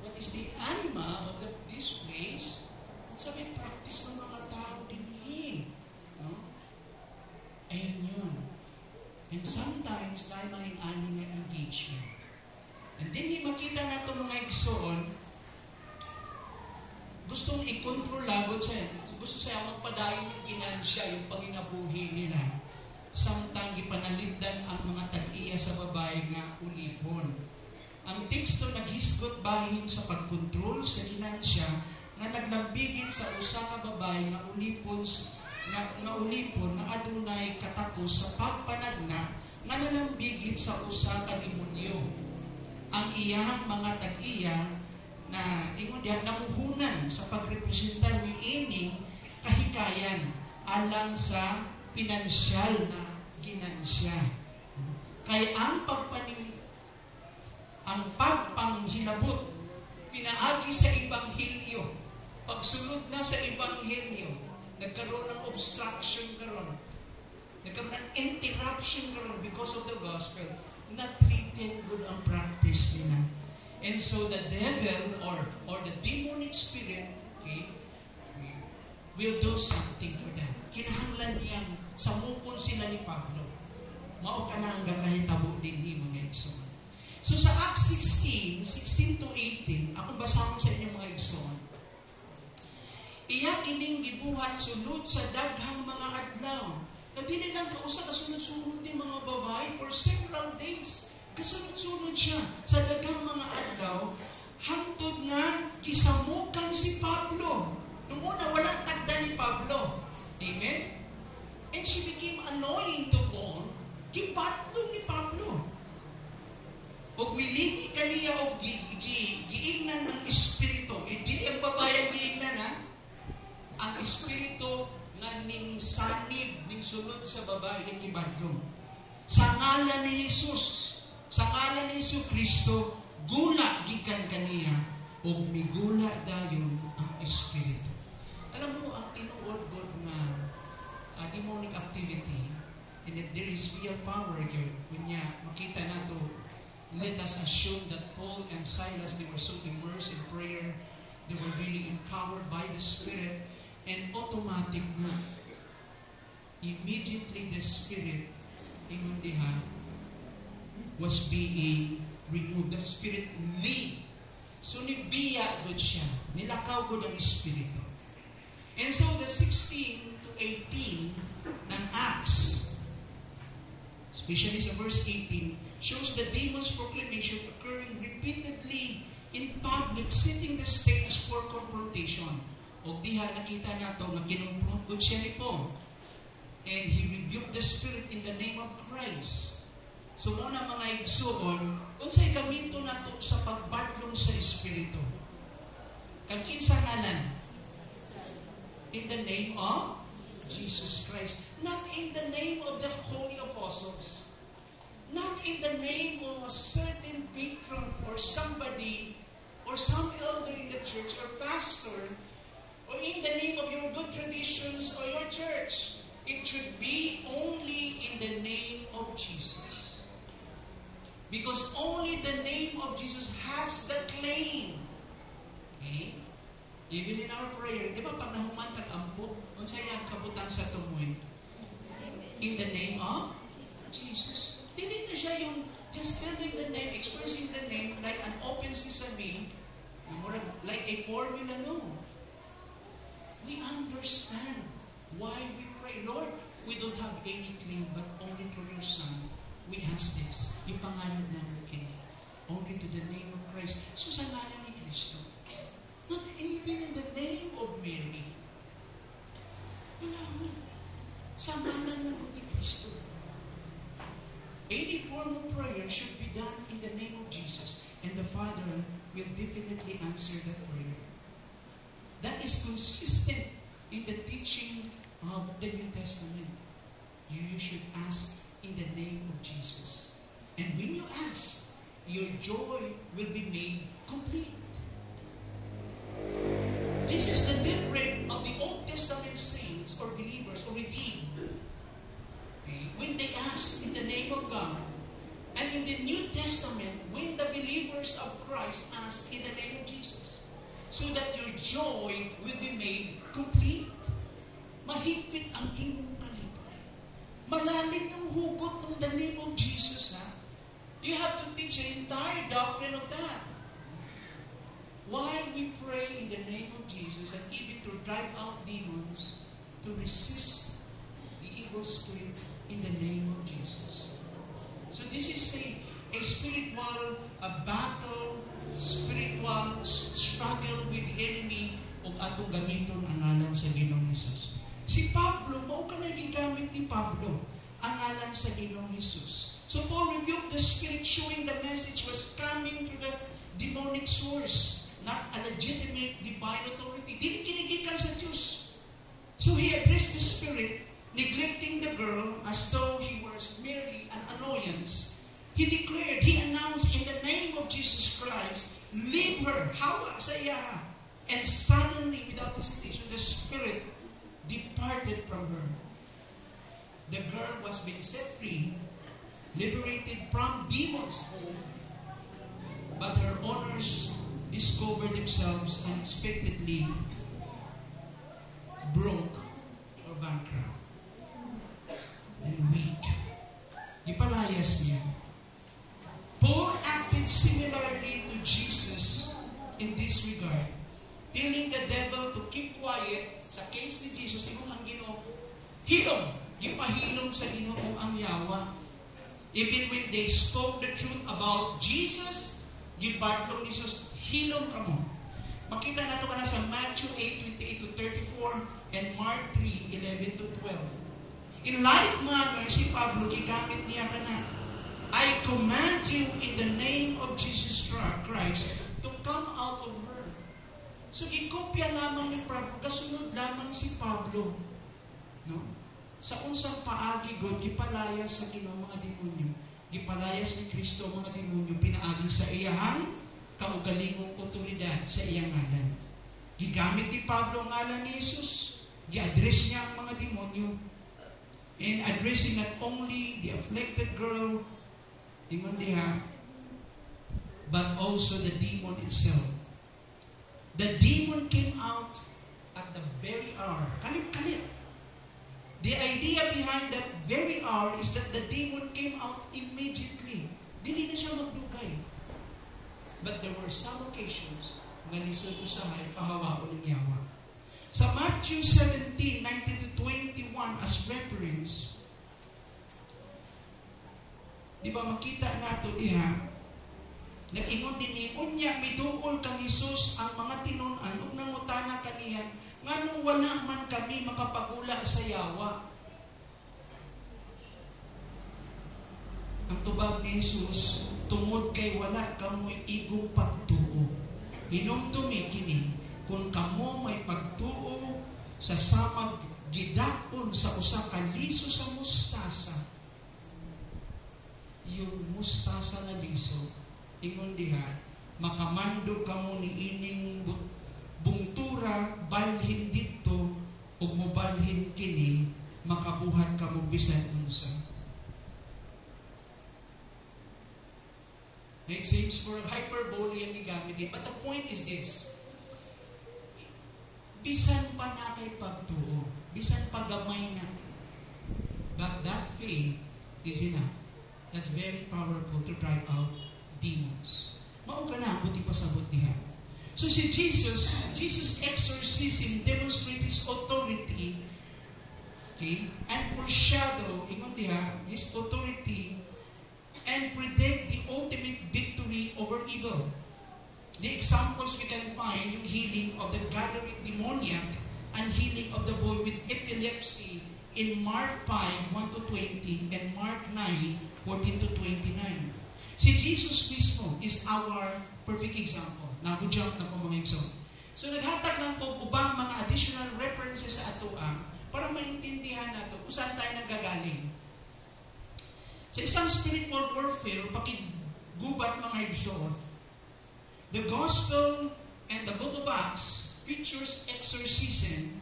What is the anima of this place? Sa may practice ng mga tao din no? Ayun yun. And sometimes, tayo may ani nga engagement. And then, makita na itong mga igsoon, gustong i-control lagod siya. Gusto siya magpadayon yung ginansya, yung panginabuhi nila. Samtang ipanalibdan ang mga tag-iya sa babae nga ulipon. Ang teksto naghisgot bahin sa pagkontrol sa ginansya nga naglambigit sa usa ka babae nga ulipon na adunay katakos sa pagpanagna nga nalambigit sa usa ka demonyo. Ang iyang mga tag-iya na ingon diha namuhunan sa pagrepresentar ni ining kahikayan alang sa pinansyal na ginansya. Kay ang pagpanghinabot pinaagi sa Ebanghelyo, pagsunod na sa Ebanghelyo, nagkaroon ng obstruction karon, nagkaroon ng interruption karon because of the gospel, not treated good ang practice nila. And so the devil or the demonic spirit, okay, will do something for them. Kinahanglan niyang samukon sila ni Pablo. Mao ka na ang gakahitabo din mga igsoon. So sa Acts 16 to 18, ako basahon sa inyo mga igsoon. Iya kining gibuhat sunod sa daghang mga adlaw. Na dili lang kausa kasunod-sunod ni mga babae for several days. Kasunod-sunod siya sa daghang mga adlaw hangtod nga gisamukan si Pablo. Nung una wala tagda ni Pablo. Amen? And she became annoying to Paul. Gibatlo ni Pablo. Og miliki kaniya og giingnan ang espiritu. Dili ang babae giingnan ha. Ang espiritu nga ning sanib ning sulod sa babae nga gibatlo. Sa ngalan ni Jesus, sa ngalan ni Jesu Kristo, gula gikan kaniya og migula dayon ang espiritu. Alam mo ang tinuod na demonic activity, and if there is real power here, kunya makita nato, let us assume that Paul and Silas, they were so immersed in prayer, they were really empowered by the Spirit, and automatic na, immediately the Spirit, ingon diha, was being removed. The Spirit leave. So nibiya gud siya, nilakaw gud ang Espiritu. And so the 16 to 18 ng Acts, especially sa verse 18, shows the demon's proclamation occurring repeatedly in public, setting the stage for confrontation. O diha nakita nato na kinumpron siya ni Paul. And he rebuked the spirit in the name of Christ. So muna mga igsoon, unsay gamito nato sa pagbadlong sa espiritu. Kang kinsa ngalan? In the name of Jesus Christ. Not in the name of the holy apostles. Not in the name of a certain patron or somebody or some elder in the church or pastor, or in the name of your good traditions or your church. It should be only in the name of Jesus. Because only the name of Jesus has the claim. Okay? Even in our prayer, di ba pag nahuman tag-ampo, unsay ang kabutang sa tumoy? In the name of Jesus. Dili na siya yung just telling the name, expressing the name like an open sesame, like a formula, no. We understand why we pray. Lord, we don't have any claim, but only through your Son, we ask this. Ipangalan namin kini. Only to the name of Christ. So sa ngalan ni Kristo. Not even in the name of Mary. Wala mo. Sa ngalan na ni Kristo. Any form of prayer should be done in the name of Jesus. And the Father will definitely answer that prayer. That is consistent in the teaching of the New Testament. You should ask in the name of Jesus. And when you ask, your joy will be made complete. This is the difference of the Old Testament saints or believers or redeemed. Okay? When they ask in the name of God, and in the New Testament, when the believers of Christ ask in the name of Jesus, so that your joy will be made complete. Mahigpit ang imong kalipay. Malalim yung hugot ng the name of Jesus, ha? You have to teach the entire doctrine of that. Why we pray in the name of Jesus, and even to drive out demons, to resist the evil spirit in the name of Jesus. So this is a spiritual battle, spiritual struggle with the enemy o atong gamiton ang ngalan sa Ginoong Hesus. Si Pablo, mao ka na gigamit ni Pablo ang ngalan sa Ginoong Hesus. So Paul rebuked the spirit, showing the message was coming to the demonic source, not a legitimate divine authority. Dili kinigikan sa Diyos. So he addressed the spirit, neglecting the girl as though he was merely an annoyance. He declared, he announced in the name of Jesus Christ, leave her, hawa sa iya. And suddenly, without hesitation, the spirit departed from her. The girl was being set free, liberated from demons' hold, but her owners discovered themselves unexpectedly broke or bankrupt and weak. Ipalayas niya. Paul acted similarly to Jesus in this regard, telling the devil to keep quiet. Sa case ni Jesus, inong ang Ginoo, hilom, gipahilom sa Ginoo ang yawa. Even when they spoke the truth about Jesus, gibatlong ni Jesus, hilom ka mo. Makita nato ka na sa Matthew 8:28-34 and Mark 3:11-12. In like manner, si Pablo, gigamit niya ka na, I command you in the name of Jesus Christ to come out of her. So, gikopya lamang ni Pablo, kasunod lamang si Pablo. No? Sa unsang paagi, God, gipalayas sa Ginoo mga demonyo. Gipalayas ni Kristo mga demonyo, pinaagi sa iyahang kaugalingong otoridad sa iyang ngalan. Gigamit ni Pablo ang ngalan ni Jesus. Gi-address niya ang mga demonyo. And addressing not only the afflicted girl, but also the demon itself. The demon came out at the very hour. Kalit-kalit. The idea behind that very hour is that the demon came out immediately. Dili na siya magdugay. But there were some occasions nga lisod usahay pahawaon ng yawa. Sa Matthew 17:19-21 as reference, di ba makita nato diha, nag-ingon din ni, unya, miduol kang Hesus ang mga tinunan, ug nangutana kaniya, nganong wala man kami makapagula sa yawa. Ang tubag ni Hesus, tungod kay wala kamoy igong pagtuo. Hinumdumi kini, kung kamo may pagtuo sa samag gidakon sa usa ka liso sa mustasa, yung mustasa na liso, ingon diha, makamando kamo ni ining bungtura, balhin dito, ug mobalhin kini, makabuhat kamo bisan unsa. It seems for hyperbole ang gigamit din. But the point is this, bisan pa na kay pagtuo, bisan pagamay na, but that faith is enough. That's very powerful to drive out demons. Mao ka na, buti pasabot niya. So si Jesus exorcism demonstrates His authority, okay, and foreshadow, ingon diha, His authority, and predict the ultimate victory over evil. The examples we can find, yung healing of the gathering demoniac and healing of the boy with epilepsy in Mark 5:1-20 and Mark 9:14-29. Si Jesus mismo is our perfect example. Nabudjump na po mga example. So naghatag lang po ubang mga additional references sa atoang para maintindihan nato kung saan tayo nanggagaling. Sa isang spiritual warfare, pakigubat mga igsoon, the Gospel and the Book of Acts features exorcism,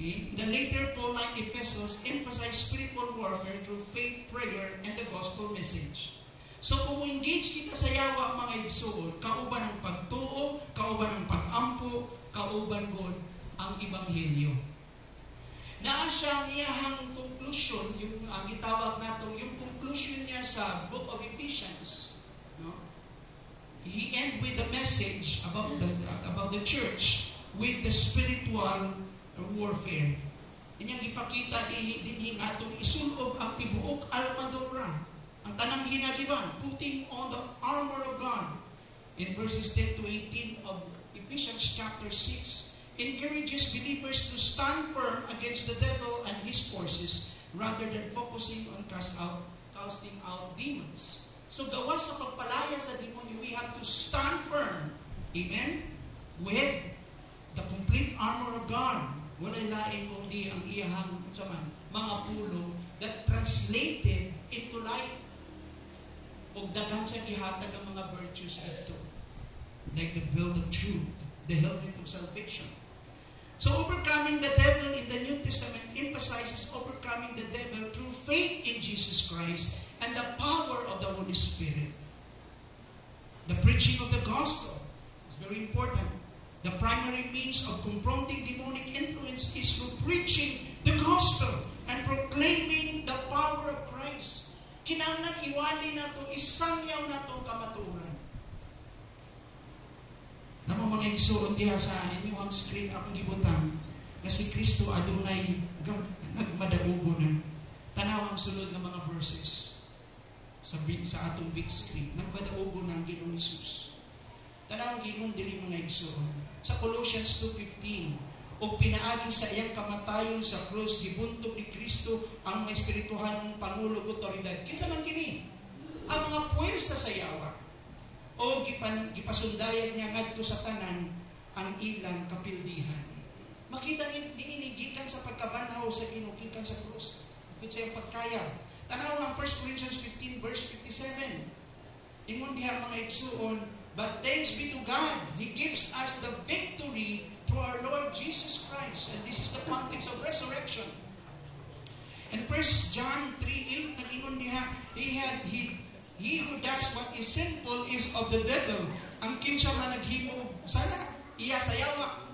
Okay? The later Pauline epistles emphasize spiritual warfare through faith, prayer, and the gospel message. So kung engage kita sa yawa mga igsoon, kauban ang pagtuo, kauban ang pag-ampo, kauban God ang Ebanghelyo. Naa siyang iyahang conclusion, yung gitawag natong yung conclusion niya sa book of Ephesians. No? He end with the message about the church with the spiritual warfare. Inyang ipakita din atong isulob ang tibuok almadora. Ang tanang hinagiban, putting on the armor of God. In verses 10 to 18 of Ephesians chapter 6, encourages believers to stand firm against the devil and his forces rather than focusing on casting out demons. So gawas sa pagpalaya sa demonyo, we have to stand firm. Amen? With the complete armor of God. Walay lain kundi ang iyahang mga pulong that translated into life. O daghan siya gihatag ang mga virtues dito. Like the belt of truth, the helmet of salvation. So overcoming the devil in the New Testament emphasizes overcoming the devil through faith in Jesus Christ and the power of the Holy Spirit. The preaching of the gospel is very important. The primary means of confronting demonic influence is through preaching the gospel and proclaiming the power of Christ. Kinahanglan iwali nato, isangyaw nato kamatuoran. Namo mga igsoon diha sa inyong screen akong gibutang na si Kristo adunay nagmadaugo na. Tanaw ang sulod ng mga verses sa atong big screen. Nagmadaugo na ang Ginoong Hesus. Tanaw ang Ginoong diri mga igsoon. Sa Colossians 2:15, o pinaagi sa iyang kamatayon sa krus, gibuntog ni Kristo ang mga espirituhanong pangulo o otoridad. Kinsa man kini? Ang mga puwersa sa yawa. O gipasundayan niya ngadto sa tanan ang ilang kapildihan. Makita ni gikan sa pagkabanaw sa Ginoo, gikan sa krus. Ito sa iyang pagkaya. Tanaw ang 1 Corinthians 15 verse 57. Ingon diha mga igsuon, but thanks be to God, He gives us the victory through our Lord Jesus Christ. And this is the context of resurrection. And 1 John 3:8, nag-ingon diha, he who does what is sinful is of the devil. Ang kinsa man naghimo sana iya sa yawa.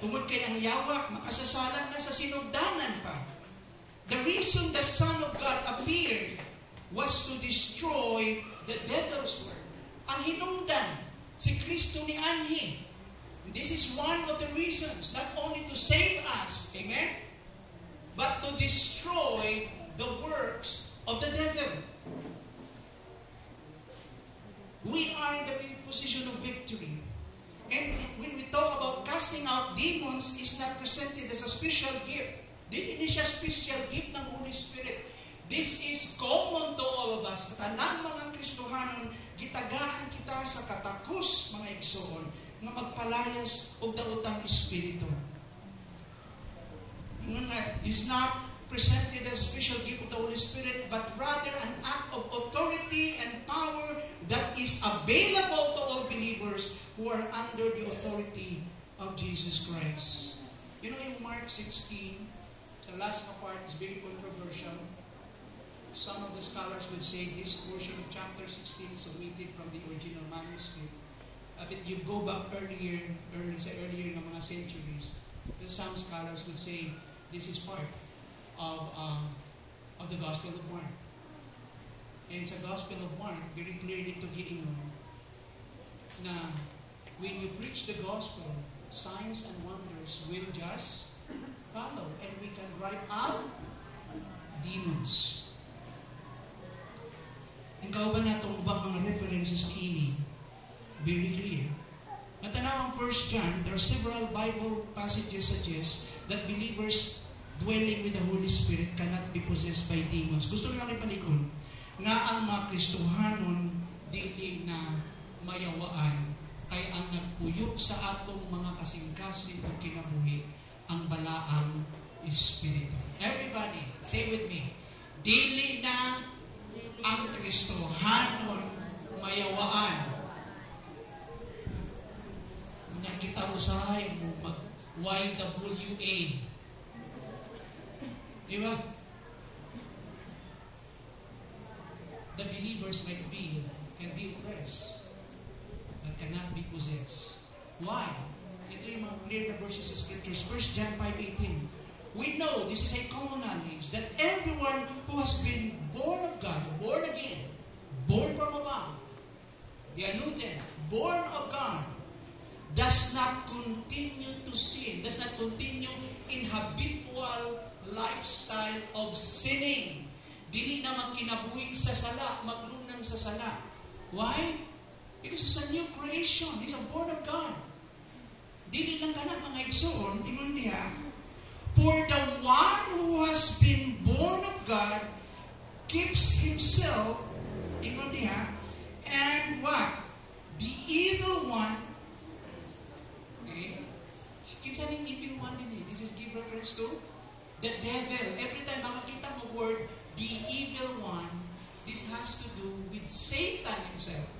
Tungod kay ang yawa makasasala na sa sinugdanan pa. The reason the Son of God appeared was to destroy the devil's work. Ang hinungdan si Kristo ni anhi. This is one of the reasons, not only to save us, amen, but to destroy the works of the devil. We are in the position of victory. And when we talk about casting out demons, it's not presented as a special gift. Hindi siya special gift ng Holy Spirit. This is common to all of us. Tanan mga Kristohanon, gitagaan kita sa katakos, mga igsoon, na magpalayas og daotang espiritu. It's not presented as a special gift of the Holy Spirit, but rather an act of authority and power that is available to all believers who are under the authority of Jesus Christ. You know, in Mark 16, the last part is very controversial. Some of the scholars would say this portion of chapter 16 is omitted from the original manuscript. But you go back earlier ng mga centuries, some scholars would say this is part of the Gospel of Mark. And sa Gospel of Mark, very clearly to giingon na when you preach the gospel, signs and wonders will just follow, and we can drive out demons. Ang kauban natong ubang mga references ini, very clear. At tanaw ang 1 John, there are several Bible passages suggest that believers dwelling with the Holy Spirit cannot be possessed by demons. Gusto lang ipalikon nga ang mga Kristohanon dili na mayawaan ay ang nagpuyo sa atong mga kasing-kasing o kinabuhi ang balaang Espiritu. Everybody, say with me, dili na ang Kristohanon mayawaan. Kanya kita usahay mo mag-YWA. Diba? The believers can be oppressed, but cannot be possessed. Why? Ito yung mga clear na verses sa scriptures. 1 John 5:18. We know, this is a common knowledge, that everyone who has been born of God, born again, born from above, the anointed, born of God, does not continue to sin, does not continue in habitual lifestyle of sinning. Dili na magkinabuhi sa sala, maglunang sa sala. Why? Because it's a new creation. He's a born of God. Dili lang ka na mga igsoon, ingon diha, for the one who has been born of God keeps himself, ingon diha, and what? The evil one, okay? Kinsa ning evil one din eh? This is give reference to the devil. Every time makakita mo word, the evil one, this has to do with Satan himself.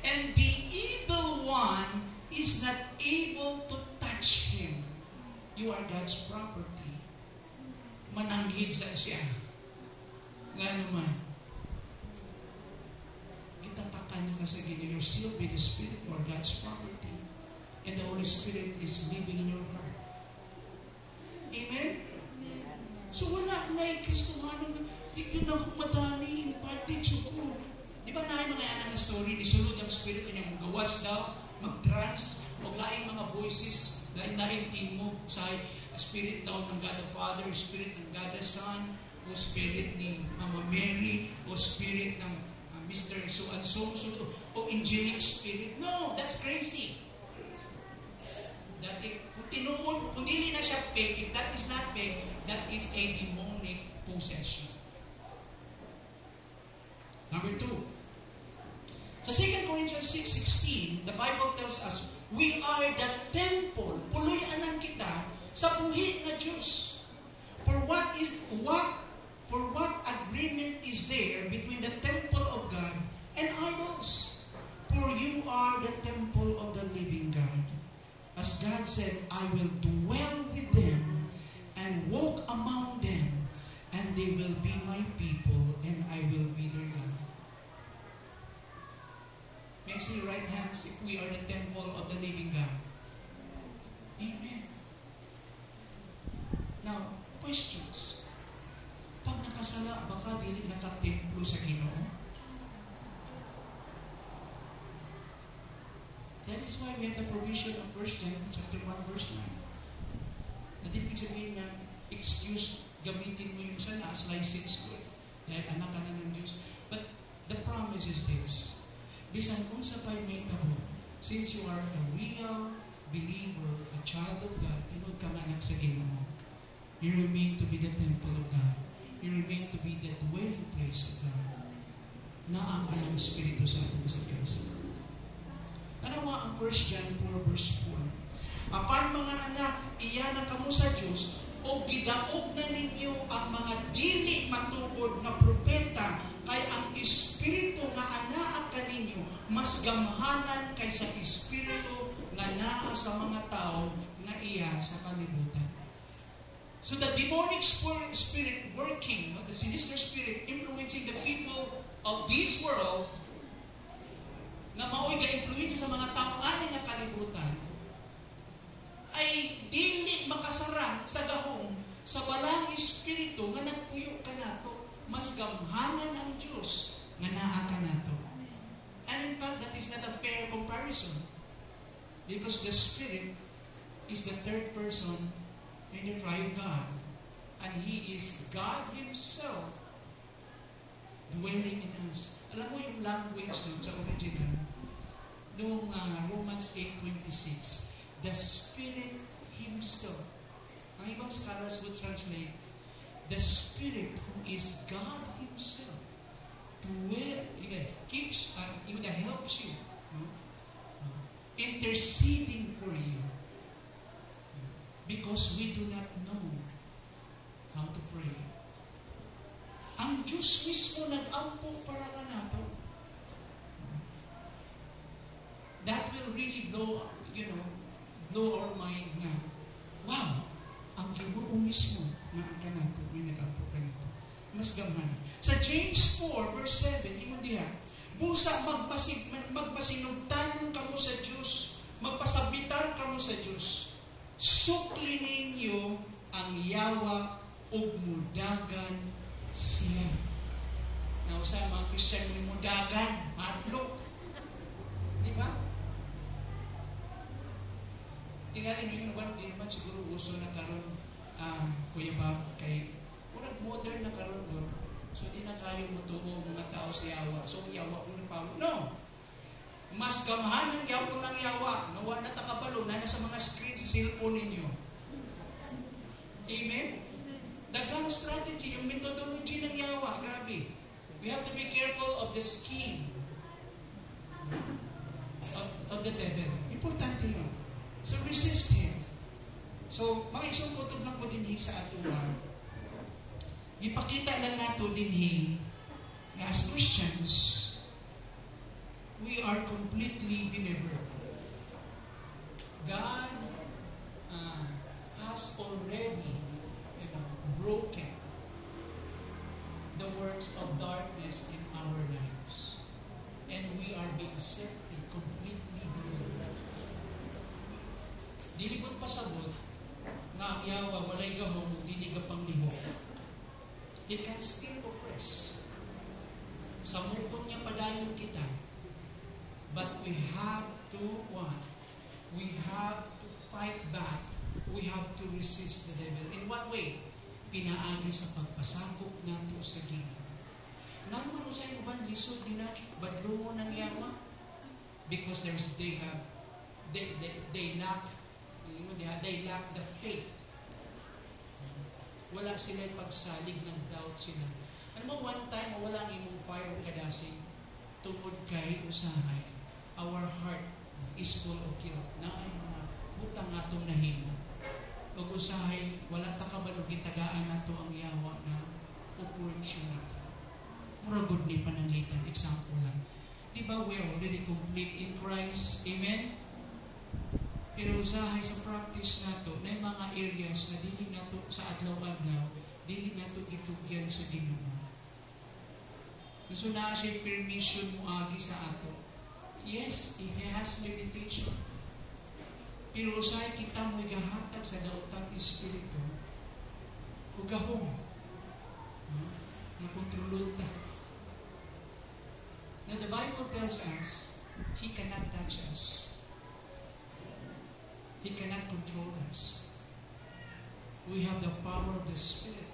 And the evil one is not able to touch him. You are God's property. Mananghid sa siya. Nga naman. Itatakan niya ka sa Ginoo. You're sealed with the Spirit. You are God's property. And the Holy Spirit is living in your heart. Amen? So wala na yung Kristohanon. Di ko na kumadani in partage ko. Di ba na yung mga anak na story, nisulod ang Spirit niya magawas daw, mag-trans, o laing mga voices, laing timog sa Spirit daw ng God the Father, Spirit ng God the Son, o Spirit ni Mama Mary, o Spirit ng Mr. So and so, o angelic spirit. No, that's crazy. Kung dili na siya fake, if that is not fake, that is a demonic possession. Number 2. Sa 2 Corinthians 6:16, the Bible tells us, we are the temple, puloy-anan kita, sa buhi na Diyos. For what agreement is there between the temple of God and idols? For you are the temple of the living God. As God said, I will dwell with them and walk among them, and they will be my people, and I will be their God. May I see your right hands if we are the temple of the living God? Amen. Now, questions. Pag nakasala, baka dili nakatemplo sa Ginoo? That is why we have the provision of 1 John chapter 1 verse 9. Na di ibig sabihin na excuse, gamitin mo yung sana as license good. Dahil anak ka na ng Diyos. But the promise is this. Bisan kung sa pa'y may tabo, since you are a real believer, a child of God, tinod ka manak sa Ginoo, you remain to be the temple of God. You remain to be the dwelling place of God. Naang ng Espiritu Santo sa Diyos. Kanawa ang 1 John 4 verse 4. Apan mga anak, iyan na kamo sa Diyos, o gidaog na ninyo ang mga dili matuod na propeta, kay ang Espiritu nga anaa kaninyo, mas gamhanan kaysa Espiritu nga naa sa mga tao nga iya sa kalibutan. So the demonic spirit working, the sinister spirit influencing the people of this world, na mao'y ka-influensya sa mga tao ani nga kalibutan, ay dili makasarang sa gahong sa walang espiritu nga nagpuyo ka nato, mas gamhanan ang Diyos nga naa ka nato. And in fact, that is not a fair comparison, because the Spirit is the third person in the triune God, and He is God Himself dwelling in us. Alam mo yung language nun sa original, noong Romans 8:26, the Spirit Himself. Ang ibang scholars would translate, the Spirit who is God Himself, helps you, interceding for you, because we do not know how to pray. Ang Diyos mismo nag-ampo para ka nato. That will really blow our mind na, wow, ang Ginoo mismo Maaka na ito, may nag-apo ka nito. Mas gamhan. Sa James 4, verse 7, ingon diha, busa magpasinugtan kamo sa Diyos, magpasabitan kamo sa Diyos. Sukli ninyo ang yawa ug mudagan siya. Now, sa mga Christian, may mudagan, madlok. Di ba? Tingali nyo yung di naman siguro uso na karon Kuya Bob, kay unang modern na karon doon. So, di na kayo mutuo mga tao sa yawa. So, yawa po ng pawag. No! Mas gamahan ng yawa ng yawa. Nawa na takabalo na sa mga screen sa cellphone ninyo. Amen? Dagang strategy, yung methodology ng yawa. Grabe. We have to be careful of the scheme of the devil. Importante yun. So, resist him. So, mga isang kutob lang po din sa atuwa. Ipakita lang nato din na as Christians, we are completely delivered. God has already broken the works of darkness in our lives. And we are being set free, completely delivered. Dilibot pasabot nga ang yawa walay gahom dili ka panglihok. It can still oppress. Samupon niya padayon kita. But we have to what? We have to fight back. We have to resist the devil. In what way? Pinaagi sa pagpasakop nato sa Ginoo. Nang man sa iban lisod din na badlungon ng yawa because they lack the faith. Wala sila pagsalig ng doubt sila. Ano mo, one time, walang imong fire kadasing tungod kay usahay. Our heart is full of guilt. Na ay mga butang natong nahimo. O usahay, wala takabalog gitagaan nato ang yawa na opportunity. Muragod ni pananglitan. Example lang. Diba we are already complete in Christ? Amen? Pero usahay sa practice nato na mga areas na dili nato sa adlaw-adlaw, dili nato gitugyan sa Ginoo. Gusto na siya permission mo agi sa ato. Yes, it has limitation. Pero usahay kita mo igahatag sa daotang espiritu. Ugahom. Nakontrolota. Now the Bible tells us, He cannot touch us. He cannot control us. We have the power of the Spirit.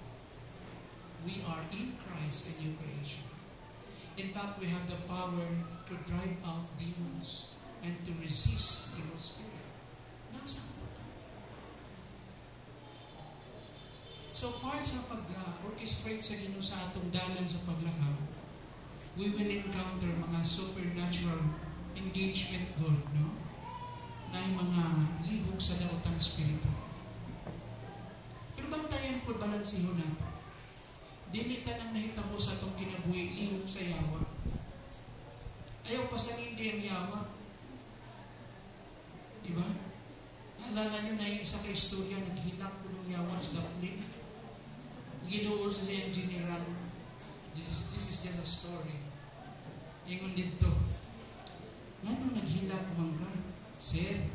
We are in Christ a new creation. In fact, we have the power to drive out demons and to resist evil spirit. Nasa po. So part sa pag-orchestrate sa Ginoo sa atong dalan sa paglakaw, we will encounter mga supernatural engagement God, no? Na yung mga lihok sa daotang espiritu. Pero bantayan po balansiho natin. Dili tanang nahitabo sa itong kinabuhi, lihok sa yawa. Ayaw pa sa hindi ang yawa. Diba? Alala nyo na yung isa ka istorya, naghilak po ng yawa sa daplin. Ginuol sa siyang general. This is just a story. Ingon dito. Nga nung naghilak mangga, Sir,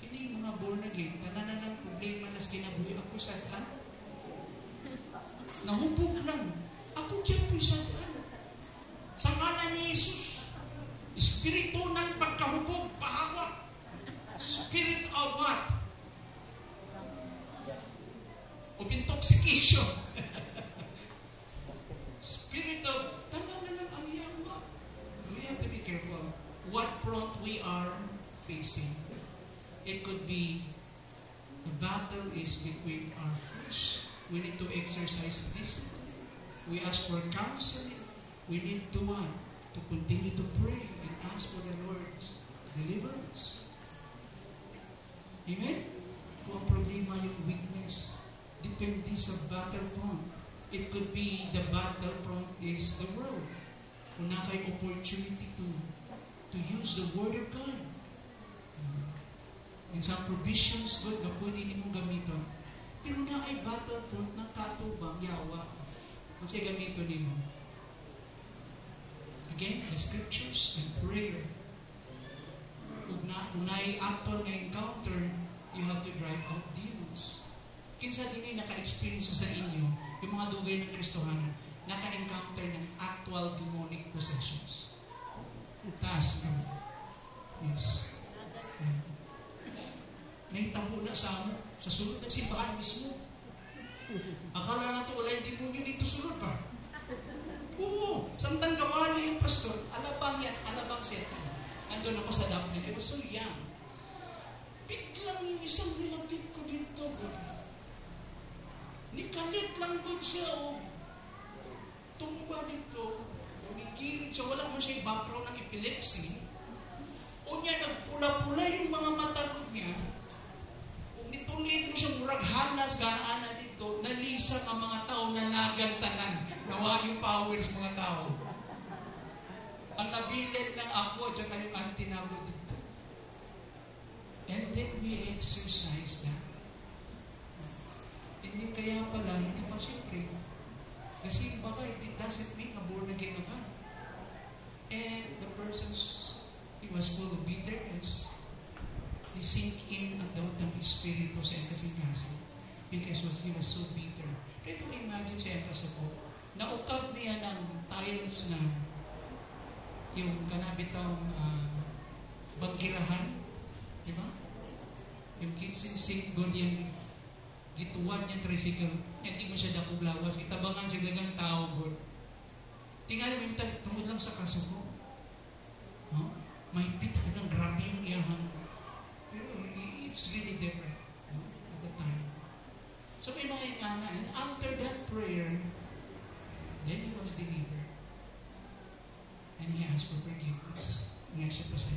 kini mga born again, tananan ng problema na kinabuhi ako sadaan. Nahubog lang. Ako kaya po sadaan. Sa ngalan ni Jesus, Espiritu ng pagkahubog, pahawa. Spirit of what? Of intoxication. Spirit of tananan ng ang yawa. We have to be careful what front we are facing. It could be the battle is between our flesh. We need to exercise discipline. We ask for counseling. We need to to continue to pray and ask for the Lord's deliverance. Amen? Kung ang problema yung weakness, depende sa battlefront. It could be the battlefront is the world. Kung na kayo opportunity to use the Word of God. And some provisions, God, na pwede niyo gamiton. Pero na ay battlefront na katubang yawa. Kung siya gamito din mo. Again, the scriptures and prayer. Unay actual nga encounter, you have to drive out demons. Kinsa din ay naka-experience sa inyo, yung mga dugay ng Kristohanan, naka-encounter ng actual demonic possessions. Taas no? Yes. Naitabo na sa mo, sa sulod ng simbahan mismo. Akala na ito, wala yung demonyo dito sulod pa. Oo, samtang kawali yung pastor, alabang yan, alabang setan. Andun ako sa Dublin, I was so young. Biglang yung isang nilagip ko dito. Nikalit lang ko siya, tumba dito. Umikirit siya, wala mo siya background ng epilepsy. O niya, nagpula-pula yung mga mata ko niya. Kung nitulit mo siya, murag hanas, gana dito, nalisang ang mga tao na nagantanan. Nawa yung power sa mga tao. Ang nabilin ng ako at saka yung antinabo dito. And then we exercise that. Hindi kaya pala, hindi pa siyempre. Kasi baka it doesn't mean na born again na ba. And the person's, he was full of bitterness. He sink in ang daw ng Espiritu sa kasi because he was so bitter. Ito imagine sa Ekasapo, naukap niya ng tiles na yung kanabitang bangkirahan, di ba? Yung kitchen sink, good yung gituan niya tricycle, hindi mo siya dakog lawas, kitabangan siya dagang tao, good. Tingnan mo yung tungkol lang sa kasuko. No? May pita ka ng grabe yung iyahang. Pero it's really different, no? At the time. So may mga ingana, and after that prayer, then he was delivered. And he asked for forgiveness. Ngayon siya pa sa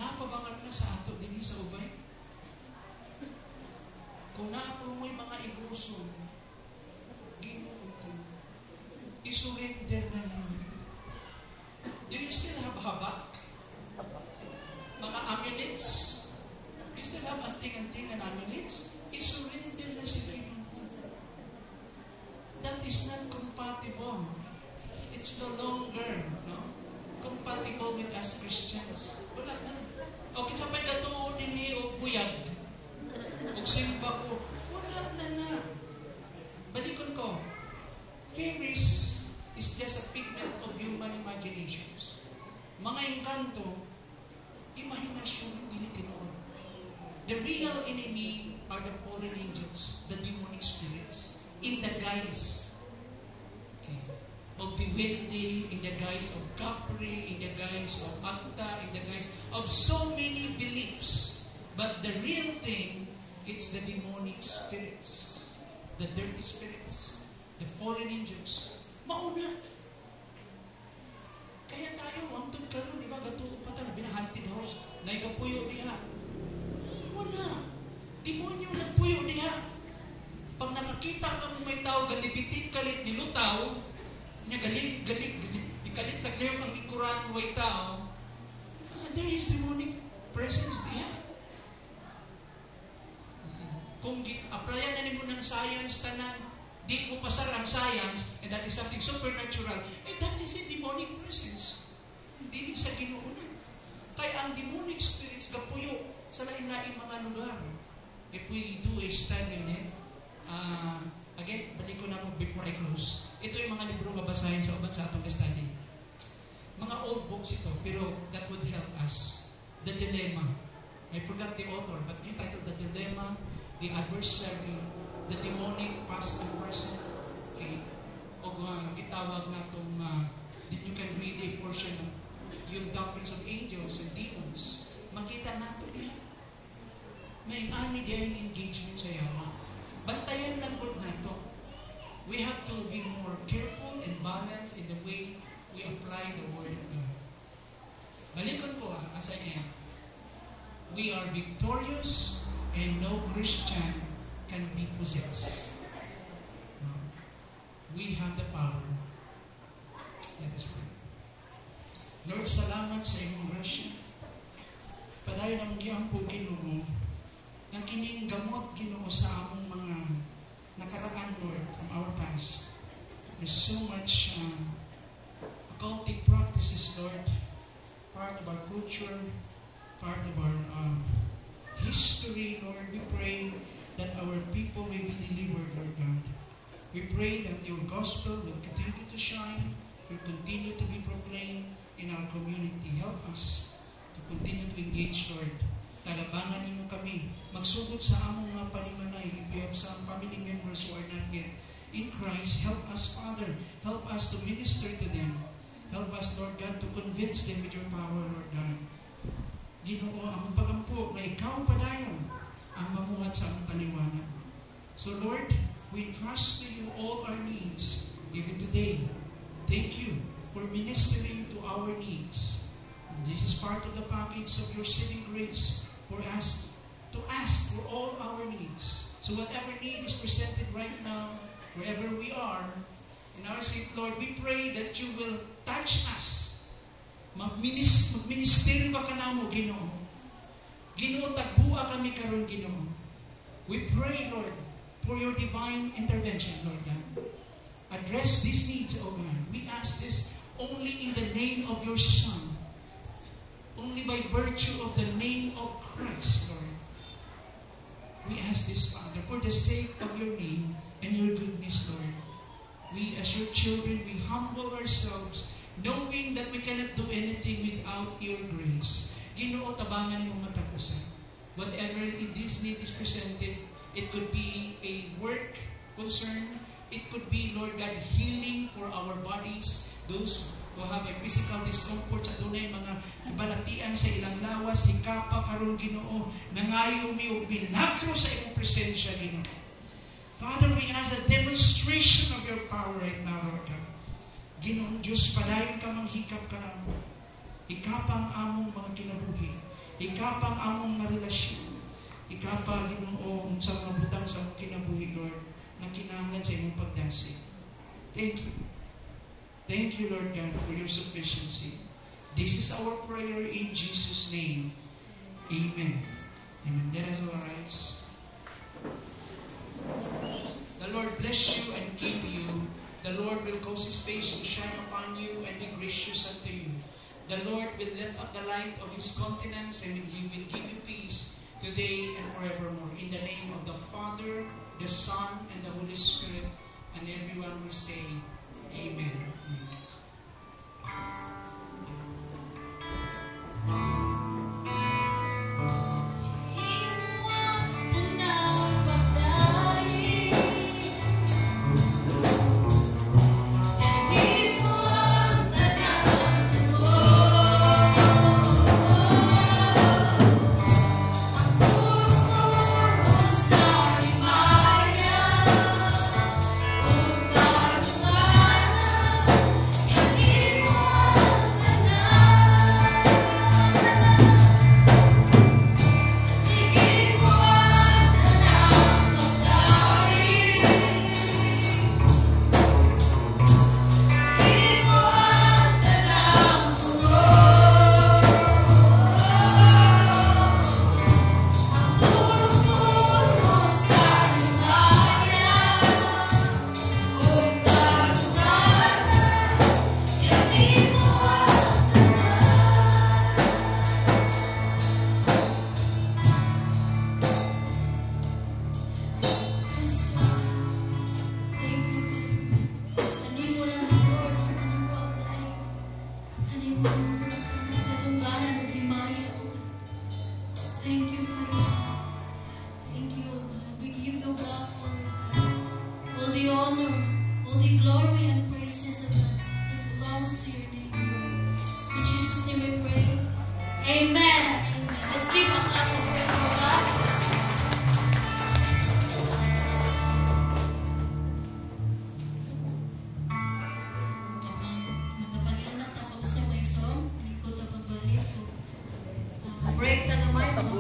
napabangat na sa ato din sa ubay. Kung napo mo'y mga iguson, Ginoo ko, isurrender na ninyo. Do you still have habak? Mga amulets? You still have anting-anting and amulets? Isurrender na sila Ginoo. That is not compatible. It's no longer compatible with us Christians. Wala na. Okay, sa pa'y katuo din ni o buyag. O simba ko. Wala na. Balikon ko. Fairies is just a pigment of human imaginations. Mga engkanto, imahinasyon, hindi tinuon. The real enemy are the fallen angels, the demonic spirits. In the guise of the Whitney, in the guise of Capri, in the guise of Acta, in the guise of so many beliefs. But the real thing, it's the demonic spirits, the dirty spirits, the fallen angels. Mauna. Kaya tayo, wantod karon, di ba, gatuo pa tayo, binahanted house, naigapuyo diha. Wala. Demonyo nagpuyo diha. Pag nakakita ka mong may tao, galibitin kalit nilutaw, niya galit, ikalit naglayo ang ikuran way tao, there is demonic presence diya. Kung applyan na mo ng science, tanan, di mo pasar ang science, and that is something supernatural, that is a demonic presence. Hindi sa Ginoo na. Kaya ang demonic spirits kapuyo sa lain-lain mga lugar. If we do a study on it, again, balik ko na mo before I close. Ito yung mga libro mabasahin sa uban sa atong study. Mga old books ito, pero that would help us. The Dilemma. I forgot the author, but yung title, The Dilemma, The Adversary, The Demonic Past and Present. Okay? O gitawag na itong, then you can read a portion of yung doctrines of angels and demons. Makita nato niya. May ani din engagement sa yawa. Bantayan lang po na ito. We have to be more careful and balanced in the way we apply the Word of God. Balikan po as I am. We are victorious and no Christian can be possessed. No. We have the power. Let us pray. Lord, salamat sa iyong grasya. Padayon ang iyong po Ginoo kining gamot, Ginoo, sa among mga nakaraan, Lord, from our past. There's so much occultic practices, Lord, part of our culture, part of our history, Lord. We pray that our people may be delivered, Lord God. We pray that your gospel will continue to shine, will continue to be proclaimed in our community. Help us to continue to engage, Lord. Talabangan ninyo kami. Magsugod sa among mga panimanay, ibiyag sa family members who are not yet in Christ. Help us, Father. Help us to minister to them. Help us, Lord God, to convince them with your power, Lord God. Ginoo, ang pagampo na ikaw padayon ang mamuhat sa among kaliwanag. So, Lord, we trust to you all our needs, even today. Thank you for ministering to our needs. And this is part of the package of your saving grace for us to ask for all our needs. So whatever need is presented right now, wherever we are, in our seat, Lord, we pray that you will touch us. Magministeryo ka kanamo, Ginoo. Ginoo, tagbua kami karon, Ginoo. We pray, Lord, for your divine intervention, Lord God. Address these needs, O God. We ask this only in the name of your Son. Only by virtue of the name of Christ, Lord. We ask this, Father, for the sake of your name and your goodness, Lord. We, as your children, we humble ourselves, knowing that we cannot do anything without your grace. Ginoo, tabangan mo matapusan. Whatever in this need is presented, it could be a work concern. It could be, Lord God, healing for our bodies. Those who have a physical discomfort sa dunay mga balatian sa ilang lawas, hikapa karon, Ginoo, nangayo mi og milagro sa imong presensya, Ginoo. Father, we ask a demonstration of your power right now, Lord God. Ginoong Diyos, padayon ka manghikap ka na. Ikapa ang among mga kinabuhi. Ikapa ang among mga relasyon. Ikapa, Ginoo, sa mga butang sa among kinabuhi, Lord, na kinahanglan sa imong pagdasig. Thank you. Thank you, Lord God, for your sufficiency. This is our prayer in Jesus' name. Amen. Amen. Let us all rise. The Lord bless you and keep you. The Lord will cause His face to shine upon you and be gracious unto you. The Lord will lift up the light of His countenance and He will give you peace today and forevermore. In the name of the Father, the Son, and the Holy Spirit, and everyone will say, Amen. Amen.